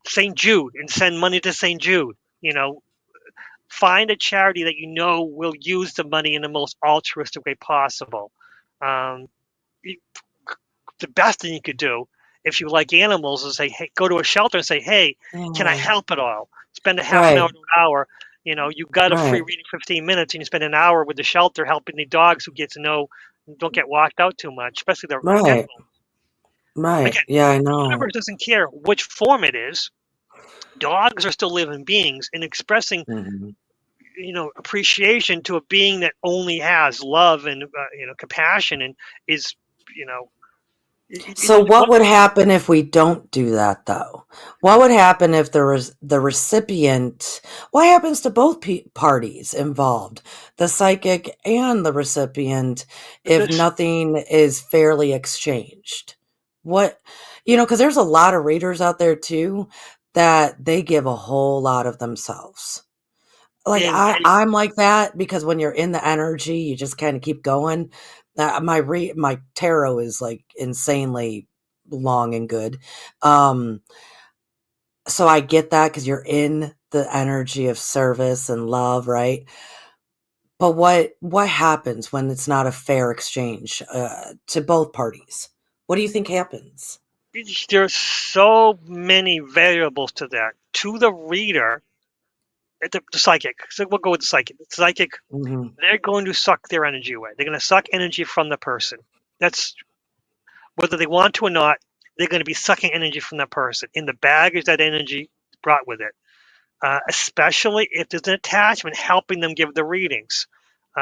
St. Jude and send money to St. Jude. Find a charity that will use the money in the most altruistic way possible. Um, the best thing you could do if you like animals is say, hey, go to a shelter and say, hey, can I Yeah. help at all? Spend a half an hour Right, to an hour. You got a free right, reading 15 minutes and you spend an hour with the shelter helping the dogs who get to know, don't get walked out too much, especially the pit right, bulls. right. Again, Yeah, I the know. universe doesn't care which form it is. Dogs are still living beings, and expressing Mhm. appreciation to a being that only has love and compassion and is you know So it's what one. would happen if we don't do that though? What would happen if the recipient, what happens to both parties involved, the psychic and the recipient, if This nothing is fairly exchanged? What, because there's a lot of readers out there too that they give a whole lot of themselves. Like, and I'm like that because when you're in the energy, you just kinda keep going. My tarot is, like, insanely long and good. Um, so I get that because 'cause you're in the energy of service and love, right? But what happens when it's not a fair exchange, to both parties? What do you think happens? there's so many variables to that. To the reader, the psychic. So we'll go with the psychic. The psychic, Mhm, they're going to suck their energy away. They're going to suck energy from the person. That's whether they want to or not. They're going to be sucking energy from that person. In the baggage that energy brought with it. Especially if there's an attachment helping them give the readings.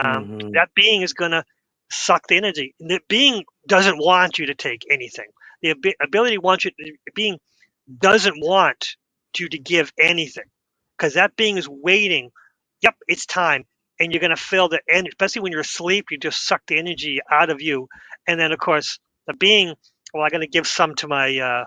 mhm, That being is going to suck the energy. The being doesn't want you to take anything. The ability wants you. The being doesn't want you to give anything, because that being is waiting. Yep, it's time, and you're gonna feel the energy. Especially when you're asleep, you just suck the energy out of you, and then of course the being. Well, I'm gonna give some to my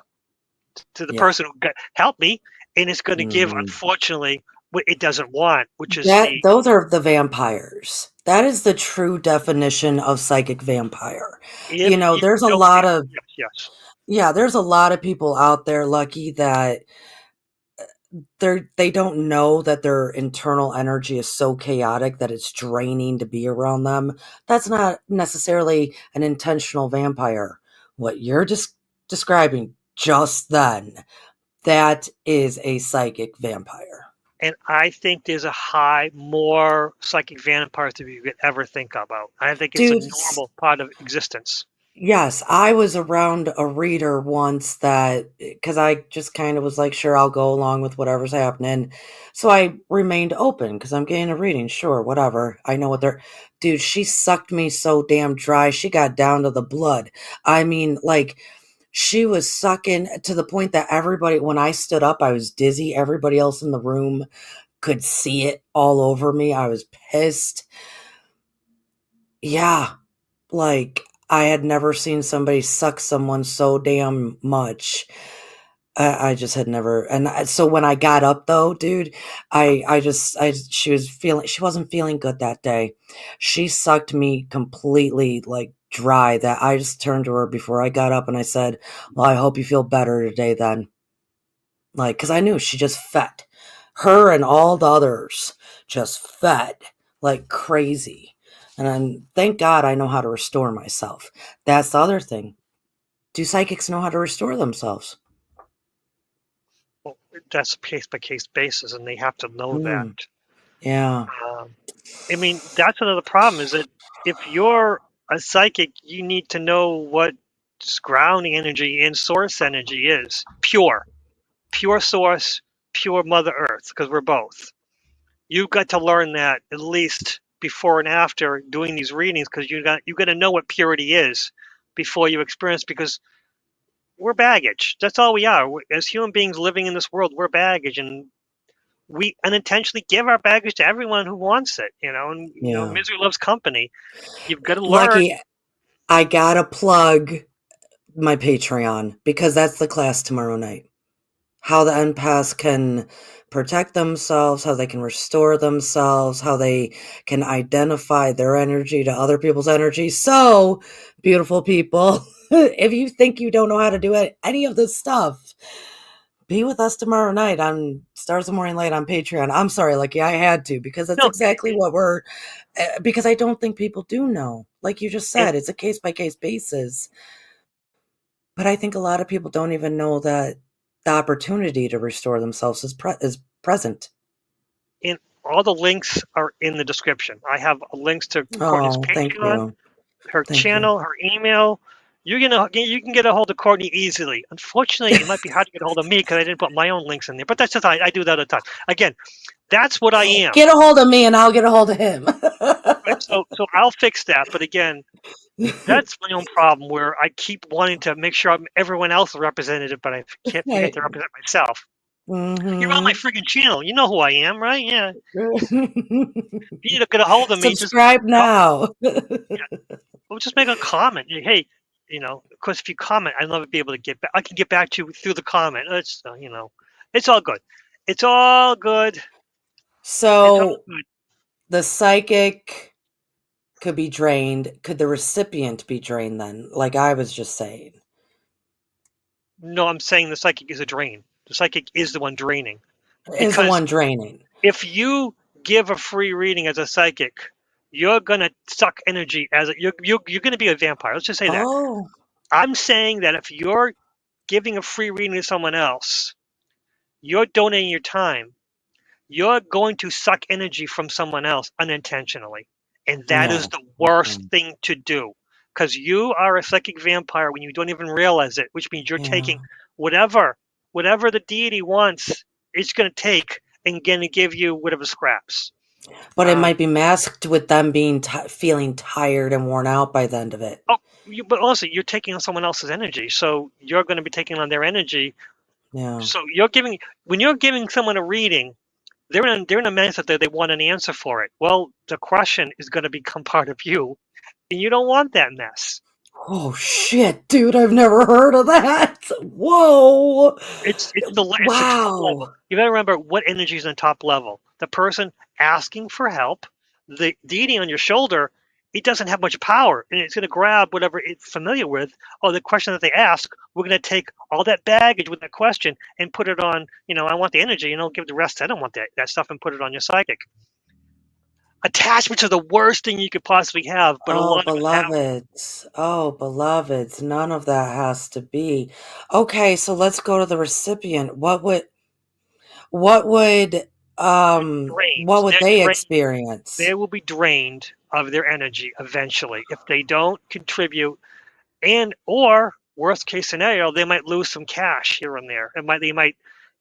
to the Yeah. person who helped me, and it's gonna give, Mhm. unfortunately, what it doesn't want, which is That the those are the vampires. That is the true definition of psychic vampire. if you There's a don't. lot of Yes, yes. yeah, there's a lot of people out there, Lucky, that they don't know that their internal energy is so chaotic that it's draining to be around them. That's not necessarily an intentional vampire. What you're just describing just then, that is a psychic vampire. And I think there's a more psychic vampires than you could ever think about. I think it's a Dude, normal part of existence. yes, I was around a reader once that because I just kind of was like, sure, I'll go along with whatever's happening. So I remained open because I'm getting a reading. Sure, whatever. I know what they're. Dude, she sucked me so damn dry. She got down to the blood. I mean, like, she was sucking to the point that everybody, when I stood up, I was dizzy. Everybody else in the room could see it all over me. I was pissed. Yeah, like, I had never seen somebody suck someone so damn much. I just had never, and so when I got up though, dude, she wasn't feeling good that day. She sucked me completely like dry that I just turned to her before I got up and I said, well, I hope you feel better today then. Like, cause I knew she just fed. Her and all the others just fed like crazy. And then, thank God I know how to restore myself. That's the other thing. Do psychics know how to restore themselves? Well, that's a case by case basis, and they have to know that. Mm, yeah. Um, I mean, that's another problem. Is that if you're a psychic, you need to know what grounding energy and source energy is. Pure source, pure Mother Earth, because we're both. You've got to learn that at least before and after doing these readings, because you got to know what purity is before you experience. Because we're baggage. That's all we are. As human beings living in this world, we're baggage, and we unintentionally give our baggage to everyone who wants it. And Yeah. misery loves company. You've got to learn. Lucky, I gotta plug my Patreon because that's the class tomorrow night. How the empaths can protect themselves, how they can restore themselves, how they can identify their energy to other people's energy. So, beautiful people, if you think you don't know how to do any of this stuff, be with us tomorrow night on Stars of Morning Light on Patreon. I'm sorry, Lucky, I had to because that's No, exactly what because I don't think people do know. Like you just and said, it's a case by case basis. But I think a lot of people don't even know that the opportunity to restore themselves is present. and all the links are in the description. I have links to Courtney's Oh, thank Patreon, you. her Thank you. channel, her email. You can get a hold of Courtney easily. Unfortunately, it might be hard to get a hold of me because I didn't put my own links in there. But that's just I do that all the time. Again, that's what I am. Get a hold of me and I'll get a hold of him. Right? So I'll fix that. But again, that's my own problem where I keep wanting to make sure everyone else is represented, but I can't forget Right. to represent myself. You're on my Mhm. freaking channel. You know who I am, right? Yeah. If you need to get a hold of me, just Subscribe call, now. yeah, or just make a comment. Hey, of course, if you comment, I'd love to be able to get back. I can get back to you through the comment. It's all good. It's all good. It's all So good. the psychic could be drained. Could the recipient be drained then? Like I was just saying. No, I'm saying the psychic is a drain. The psychic is the one draining. Is the Because one draining. if you give a free reading as a psychic, you're gonna suck energy you're gonna be a vampire. Let's just say that. Oh, I'm saying that if you're giving a free reading to someone else, you're donating your time. You're going to suck energy from someone else unintentionally. And that is no. the worst Mm, thing to do. Because you are a psychic vampire when you don't even realize it, which means you're yeah. taking whatever the deity wants, it's going to take and going to give you whatever scraps. But it might be masked with them being feeling tired and worn out by the end of it. Oh, but also you're taking on someone else's energy, so you're going to be taking on their energy. Yeah. So when you're giving someone a reading, they're in a mindset that they want an answer for it. Well, the question is going to become part of you, and you don't want that mess. Oh shit, dude! I've never heard of that. Whoa! It's the top level. Wow. You got to remember what energy is on top level. The person asking for help, the deity on your shoulder, it doesn't have much power, and it's going to grab whatever it's familiar with. Or the question that they ask, we're going to take all that baggage with that question and put it on. I want the energy, and I'll give the rest. I don't want that stuff, and put it on your psychic. Attachments are the worst thing you could possibly have, but a Oh, lot of us have them. beloveds. Oh, beloveds. None of that has to be. Okay, so let's go to the recipient. What would Drained. what would They're they drained. experience? They will be drained of their energy eventually if they don't contribute, and or worst case scenario, they might lose some cash here and there.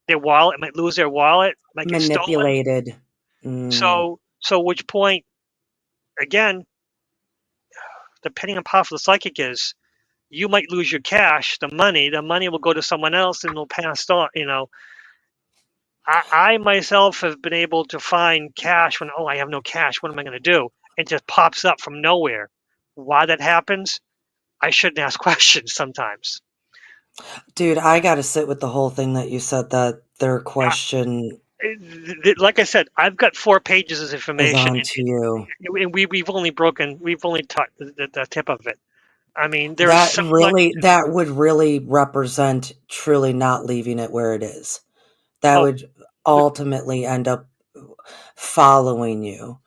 Their wallet might lose their wallet, might get stolen. Manipulated. Mm. So which point again, depending on how powerful the psychic is, you might lose your cash, the money. The money will go to someone else and will pass on. I myself have been able to find cash when, I have no cash. What am I going to do? It just pops up from nowhere. Why that happens, I shouldn't ask questions sometimes. Dude, I got to sit with the whole thing that you said that their question Like I said, I've got 4 pages of is information, on to you. and we've only taught the tip of it. I mean, there's so much. That would really represent truly not leaving it where it is. That Oh, would ultimately end up following you.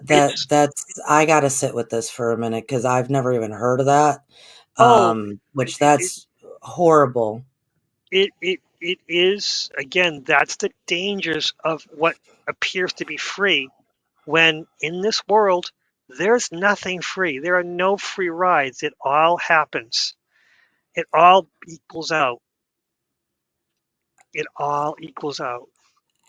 it's That's I got to sit with this for a minute because I've never even heard of that. oh, Which it, that's horrible. it is again. That's the dangers of what appears to be free. When in this world, there's nothing free. There are no free rides. It all happens. It all equals out. It all equals out.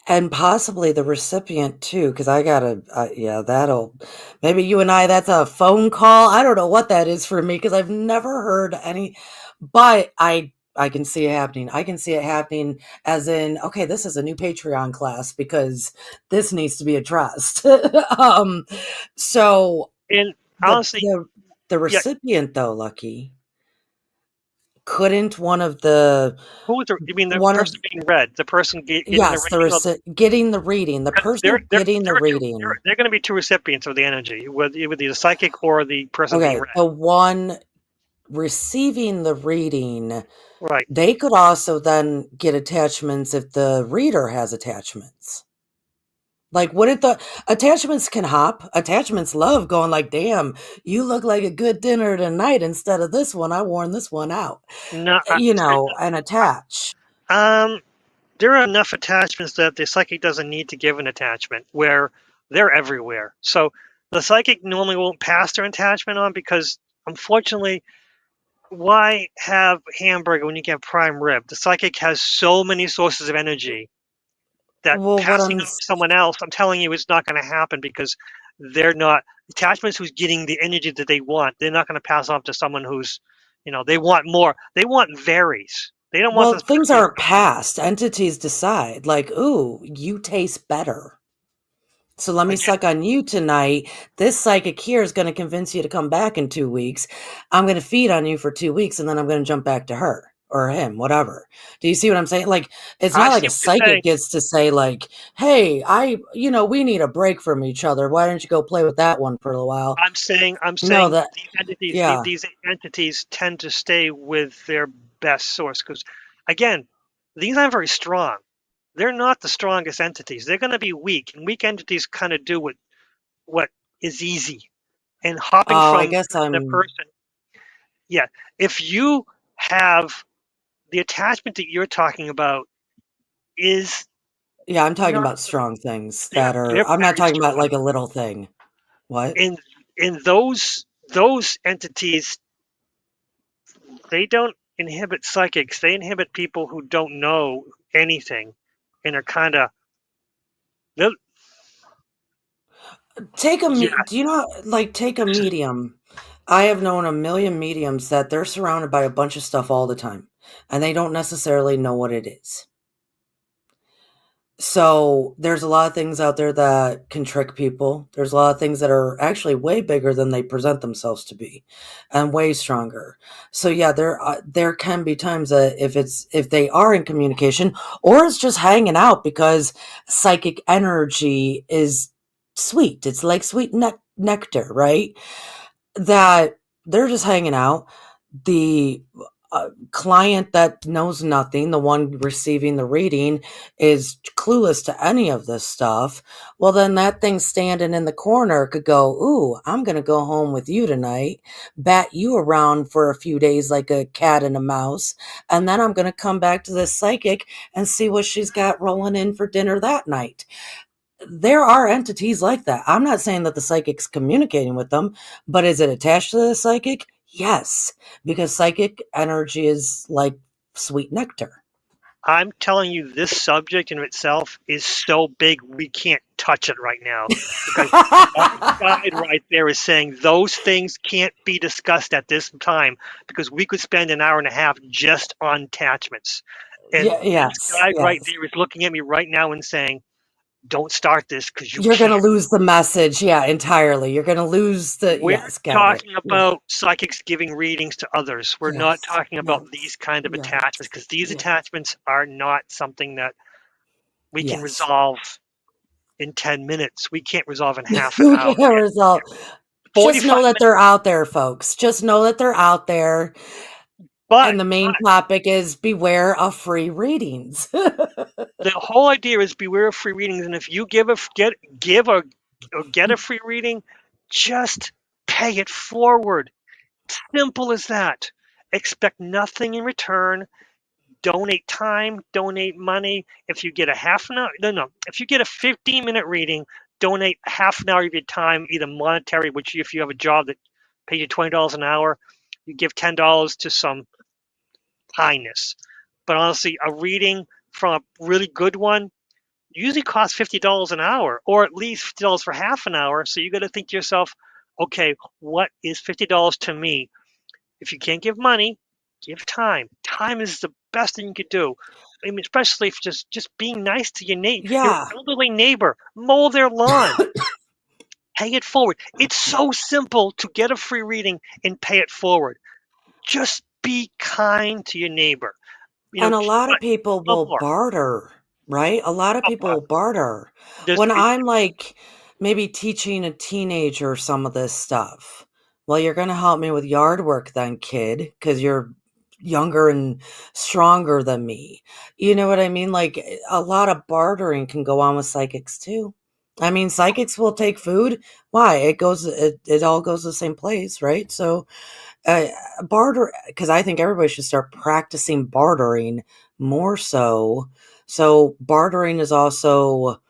And possibly the recipient too, because I gotta, yeah, that'll, maybe you and I, that's a phone call. I don't know what that is for me because I've never heard any, but I can see it happening. I can see it happening as in, okay, this is a new Patreon class because this needs to be addressed. So And the, honestly, the, the yeah, recipient though, Lucky, couldn't one of the, who is the? You mean the one of person being read, the person getting the yes, reading, or getting the reading, the because there person there getting the there are two reading. there are going to be two recipients of the energy, whether the psychic or the person being Okay, read. the one receiving the reading, Right. they could also then get attachments if the reader has attachments. Like, wouldn't the attachments can hop? Attachments love going like, damn, you look like a good dinner tonight instead of this one. I worn this one out, No. and attach. Um. There are enough attachments that the psychic doesn't need to give an attachment. Where they're everywhere. So the psychic normally won't pass their attachment on because, unfortunately, why have hamburger when you get prime rib? The psychic has so many sources of energy that Well, what passing on to someone else, I'm telling you, it's not going to happen because they're not attachments who's getting the energy that they want. They're not going to pass off to someone who's, they want more. They want varies. They don't want well, this things person. aren't passed. Entities decide, like, ooh, you taste better. So let me Again, suck on you tonight. This psychic here is going to convince you to come back in 2 weeks. I'm going to feed on you for 2 weeks and then I'm going to jump back to her or him, whatever. Do you see what I'm saying? Like, it's I not like see a what you're saying. psychic gets to say, like, hey, we need a break from each other. Why don't you go play with that one for a while? I'm No, saying that, these entities, yeah. these entities tend to stay with their best source because, again, these aren't very strong. They're not the strongest entities. They're going to be weak, and weak entities kind of do what is easy. And hopping Oh, I from guess person to I'm, person, yeah. If you have the attachment that you're talking about is yeah, I'm talking not, about strong things that they're are, I'm not very talking about strong. like a little thing. What? In those entities, they don't inhibit psychics. They inhibit people who don't know anything and are kind of Yeah, Do you know, like, take a medium? I have known a million mediums that they're surrounded by a bunch of stuff all the time, and they don't necessarily know what it is. So there's a lot of things out there that can trick people. There's a lot of things that are actually way bigger than they present themselves to be, and way stronger. So yeah, there can be times that if they are in communication, or it's just hanging out because psychic energy is sweet. It's like sweet nectar, right? That they're just hanging out. The client that knows nothing, the one receiving the reading, is clueless to any of this stuff. Well, then that thing standing in the corner could go, "Ooh, I'm going to go home with you tonight, bat you around for a few days like a cat and a mouse, and then I'm going to come back to this psychic and see what she's got rolling in for dinner that night." There are entities like that. I'm not saying that the psychic's communicating with them, but is it attached to the psychic? Yes, because psychic energy is like sweet nectar. I'm telling you, this subject in itself is so big we can't touch it right now because my guide right there is saying those things can't be discussed at this time because we could spend an hour and a half just on attachments. And Yeah, this yes, guide right yes. there is looking at me right now and saying, "Don't start this because you You're going to can't." lose the message. Yeah, entirely. You're going to lose the, We're yes, got it. talking Yeah, about psychics giving readings to others. We're not yes, talking about yes, these kind of yes, attachments because these yeah, attachments are not something that we can yes. resolve in 10 minutes. We can't resolve in half an You hour. can't resolve. Just 45 know that minutes. they're out there, folks. Just know that they're out there. But And the main topic is beware of free readings. the whole idea is beware of free readings. And if you give or get a free reading, just pay it forward. Simple as that. Expect nothing in return. Donate time, donate money. If you get a half an hour, no. If you get a 15-minute reading, donate half an hour of your time, either monetary, which if you have a job that pays you $20 an hour, you give $10 to some kindness. But honestly, a reading from a really good one usually costs $50 an hour, or at least $50 for half an hour. So you got to think to yourself, okay, what is $50 to me? If you can't give money, give time. Time is the best thing you could do. I mean, especially if just being nice to your Yeah. elderly neighbor, mow their lawn, pay it forward. It's so simple to get a free reading and pay it forward. Just be kind to your neighbor. And a lot of But people no will more. barter, right? A lot of people will barter. There's, When I'm like maybe teaching a teenager some of this stuff, well, you're going to help me with yard work then, kid, because you're younger and stronger than me. You know what I mean? Like a lot of bartering can go on with psychics too. I mean, psychics will take food. Why? It all goes to the same place, right? So uh, barter, because I think everybody should start practicing bartering more so. So bartering is also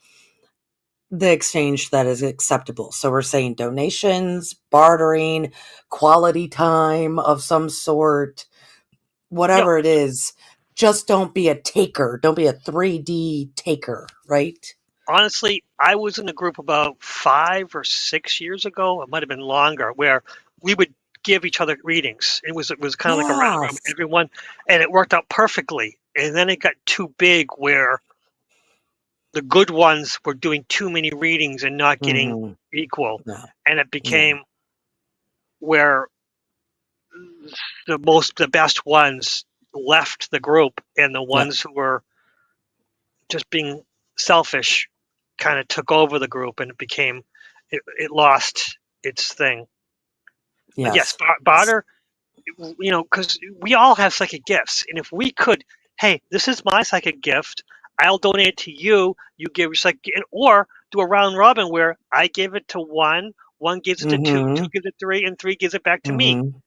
the exchange that is acceptable. So we're saying donations, bartering, quality time of some sort, yeah, whatever it is. Just don't be a taker. Don't be a 3D taker, right? honestly, I was in a group about 5 or 6 years ago. It might have been longer, where we would give each other readings. It was kind of like a round robin, Yes. everyone, and it worked out perfectly. And then it got too big, where the good ones were doing too many readings and not getting Mm-hmm. equal, Yeah. and it Yeah. became where the best ones left the group, and the Yeah. ones who were just being selfish kind of took over the group, and it lost its thing. But yes, Yes. barter, because we all have psychic gifts, and if we could, hey, this is my psychic gift, I'll donate it to you, you give your psychic, or do a round robin where I give it to one gives it to two, two Mm-hmm. gives it to three, and three gives it back to me. Mm-hmm.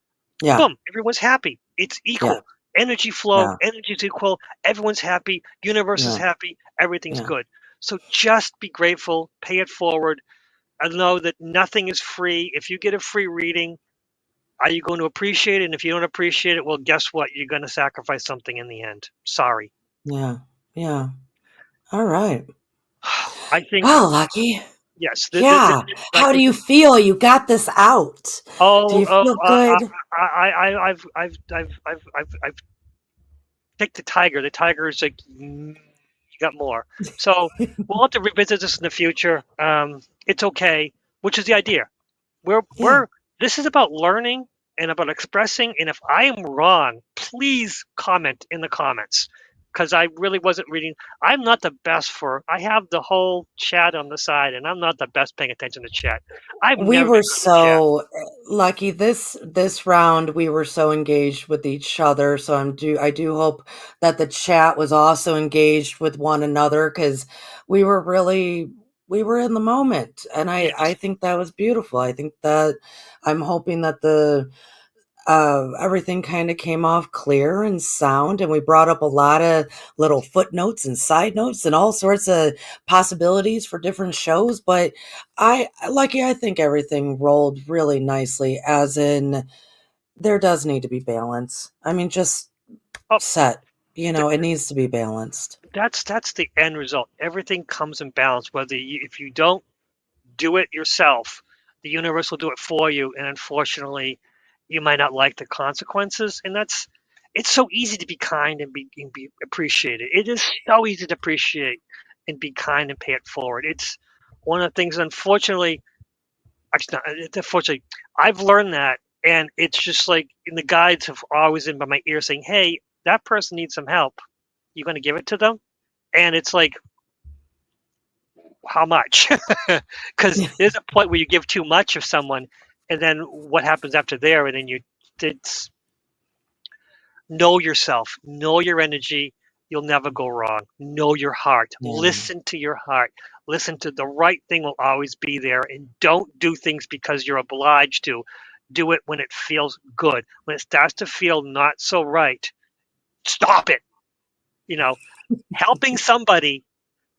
Yeah. Boom, everyone's happy. It's Yeah. equal. Energy flow, Yeah. energy's equal, everyone's happy, universe is Yeah. happy, everything's Yeah. good. So just be grateful, pay it forward, and know that nothing is free. If you get a free reading, are you going to appreciate it? And if you don't appreciate it, well, guess what? You're going to sacrifice something in the end. Sorry. Yeah. Yeah. All right. I think Well, Lucky. Yes. Yeah. Like How do you feel? You got this out. Do oh, you feel good? I've picked the tiger. The tiger is like, you got more. So we'll have to revisit this in the future. It's okay, which is the idea. Yeah. We're this is about learning and about expressing. And if I am wrong, please comment in the comments because I really wasn't reading. I'm not the best for. I have the whole chat on the side, and I'm not the best paying attention to chat. I've We never were been good at chat. so lucky this round. We were so engaged with each other. So I do hope that the chat was also engaged with one another because we were really we were in the moment, and I Yes. think that was beautiful. I think that I'm hoping that the everything kind of came off clear and sound, and we brought up a lot of little footnotes and side notes and all sorts of possibilities for different shows. But I think everything rolled really nicely, as in there does need to be balance. I mean, just Oh, set, th- it needs to be balanced. that's the end result. Everything comes in balance. If you don't do it yourself, the universe will do it for you, and unfortunately, you might not like the consequences. And that's it's so easy to be kind and be appreciated. It is so easy to appreciate and be kind and pay it forward. It's one of the things. Unfortunately, I've learned that, and it's just like, and the guides have always been by my ear saying, "Hey, that person needs some help. You going to give it to them?" And it's like, how much? Because there's a point where you give too much of someone, and then what happens after there? And then it's know yourself, know your energy. You'll never go wrong. Know your heart. Yeah. Listen to your heart. Listen to the right thing will always be there, and don't do things because you're obliged to. Do it when it feels good. When it starts to feel not so right, stop it. You know, helping somebody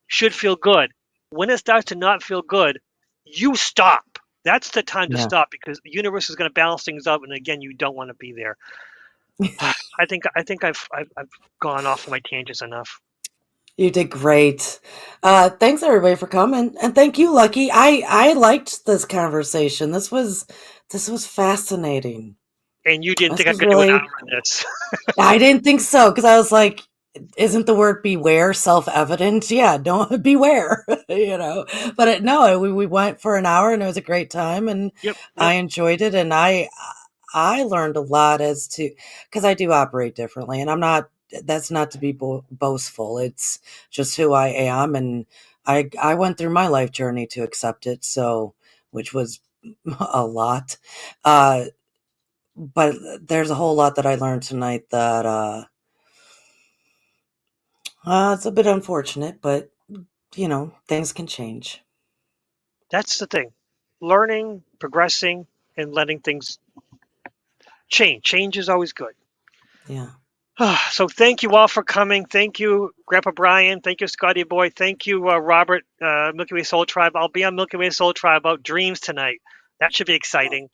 should feel good. When it starts to not feel good, you stop. That's the time to Yeah. stop because the universe is going to balance things out, and again, you don't want to be there. I think I've gone off my tangents enough. You did great. Thanks everybody for coming, and thank you, Lucky. I liked this conversation. This was fascinating. And you didn't This think I was could do an really. hour on this? I didn't think so because I was like, isn't the word beware self-evident? Yeah, don't beware, But no, we went for an hour and it was a great time, and Yep, I yep. enjoyed it, and I learned a lot as to because I do operate differently, and I'm not. That's not to be boastful. It's just who I am, and I went through my life journey to accept it. So, which was a lot. Uh, but there's a whole lot that I learned tonight that it's a bit unfortunate, but things can change. That's the thing. Learning, progressing, and letting things change. Change is always good. Yeah. So thank you all for coming. Thank you, Grandpa Brian. Thank you, Scotty Boy. Thank you, Robert, Milky Way Soul Tribe. I'll be on Milky Way Soul Tribe about dreams tonight. That should be exciting.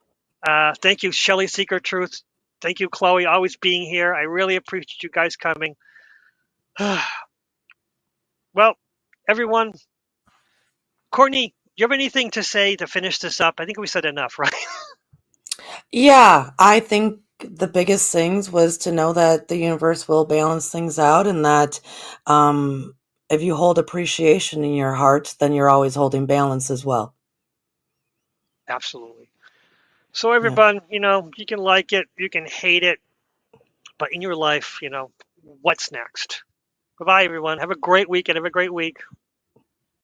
Thank you, Shelly Secret Truth. Thank you, Chloe, always being here. I really appreciate you guys coming. Well, everyone, Courtney, you have anything to say to finish this up? I think we said enough, right? Yeah, I think the biggest things was to know that the universe will balance things out, and that if you hold appreciation in your heart, then you're always holding balance as well. Absolutely. So, Yeah. everyone, you can like it, you can hate it, but in your life, what's next? Bye bye, everyone. Have a great week and have a great week.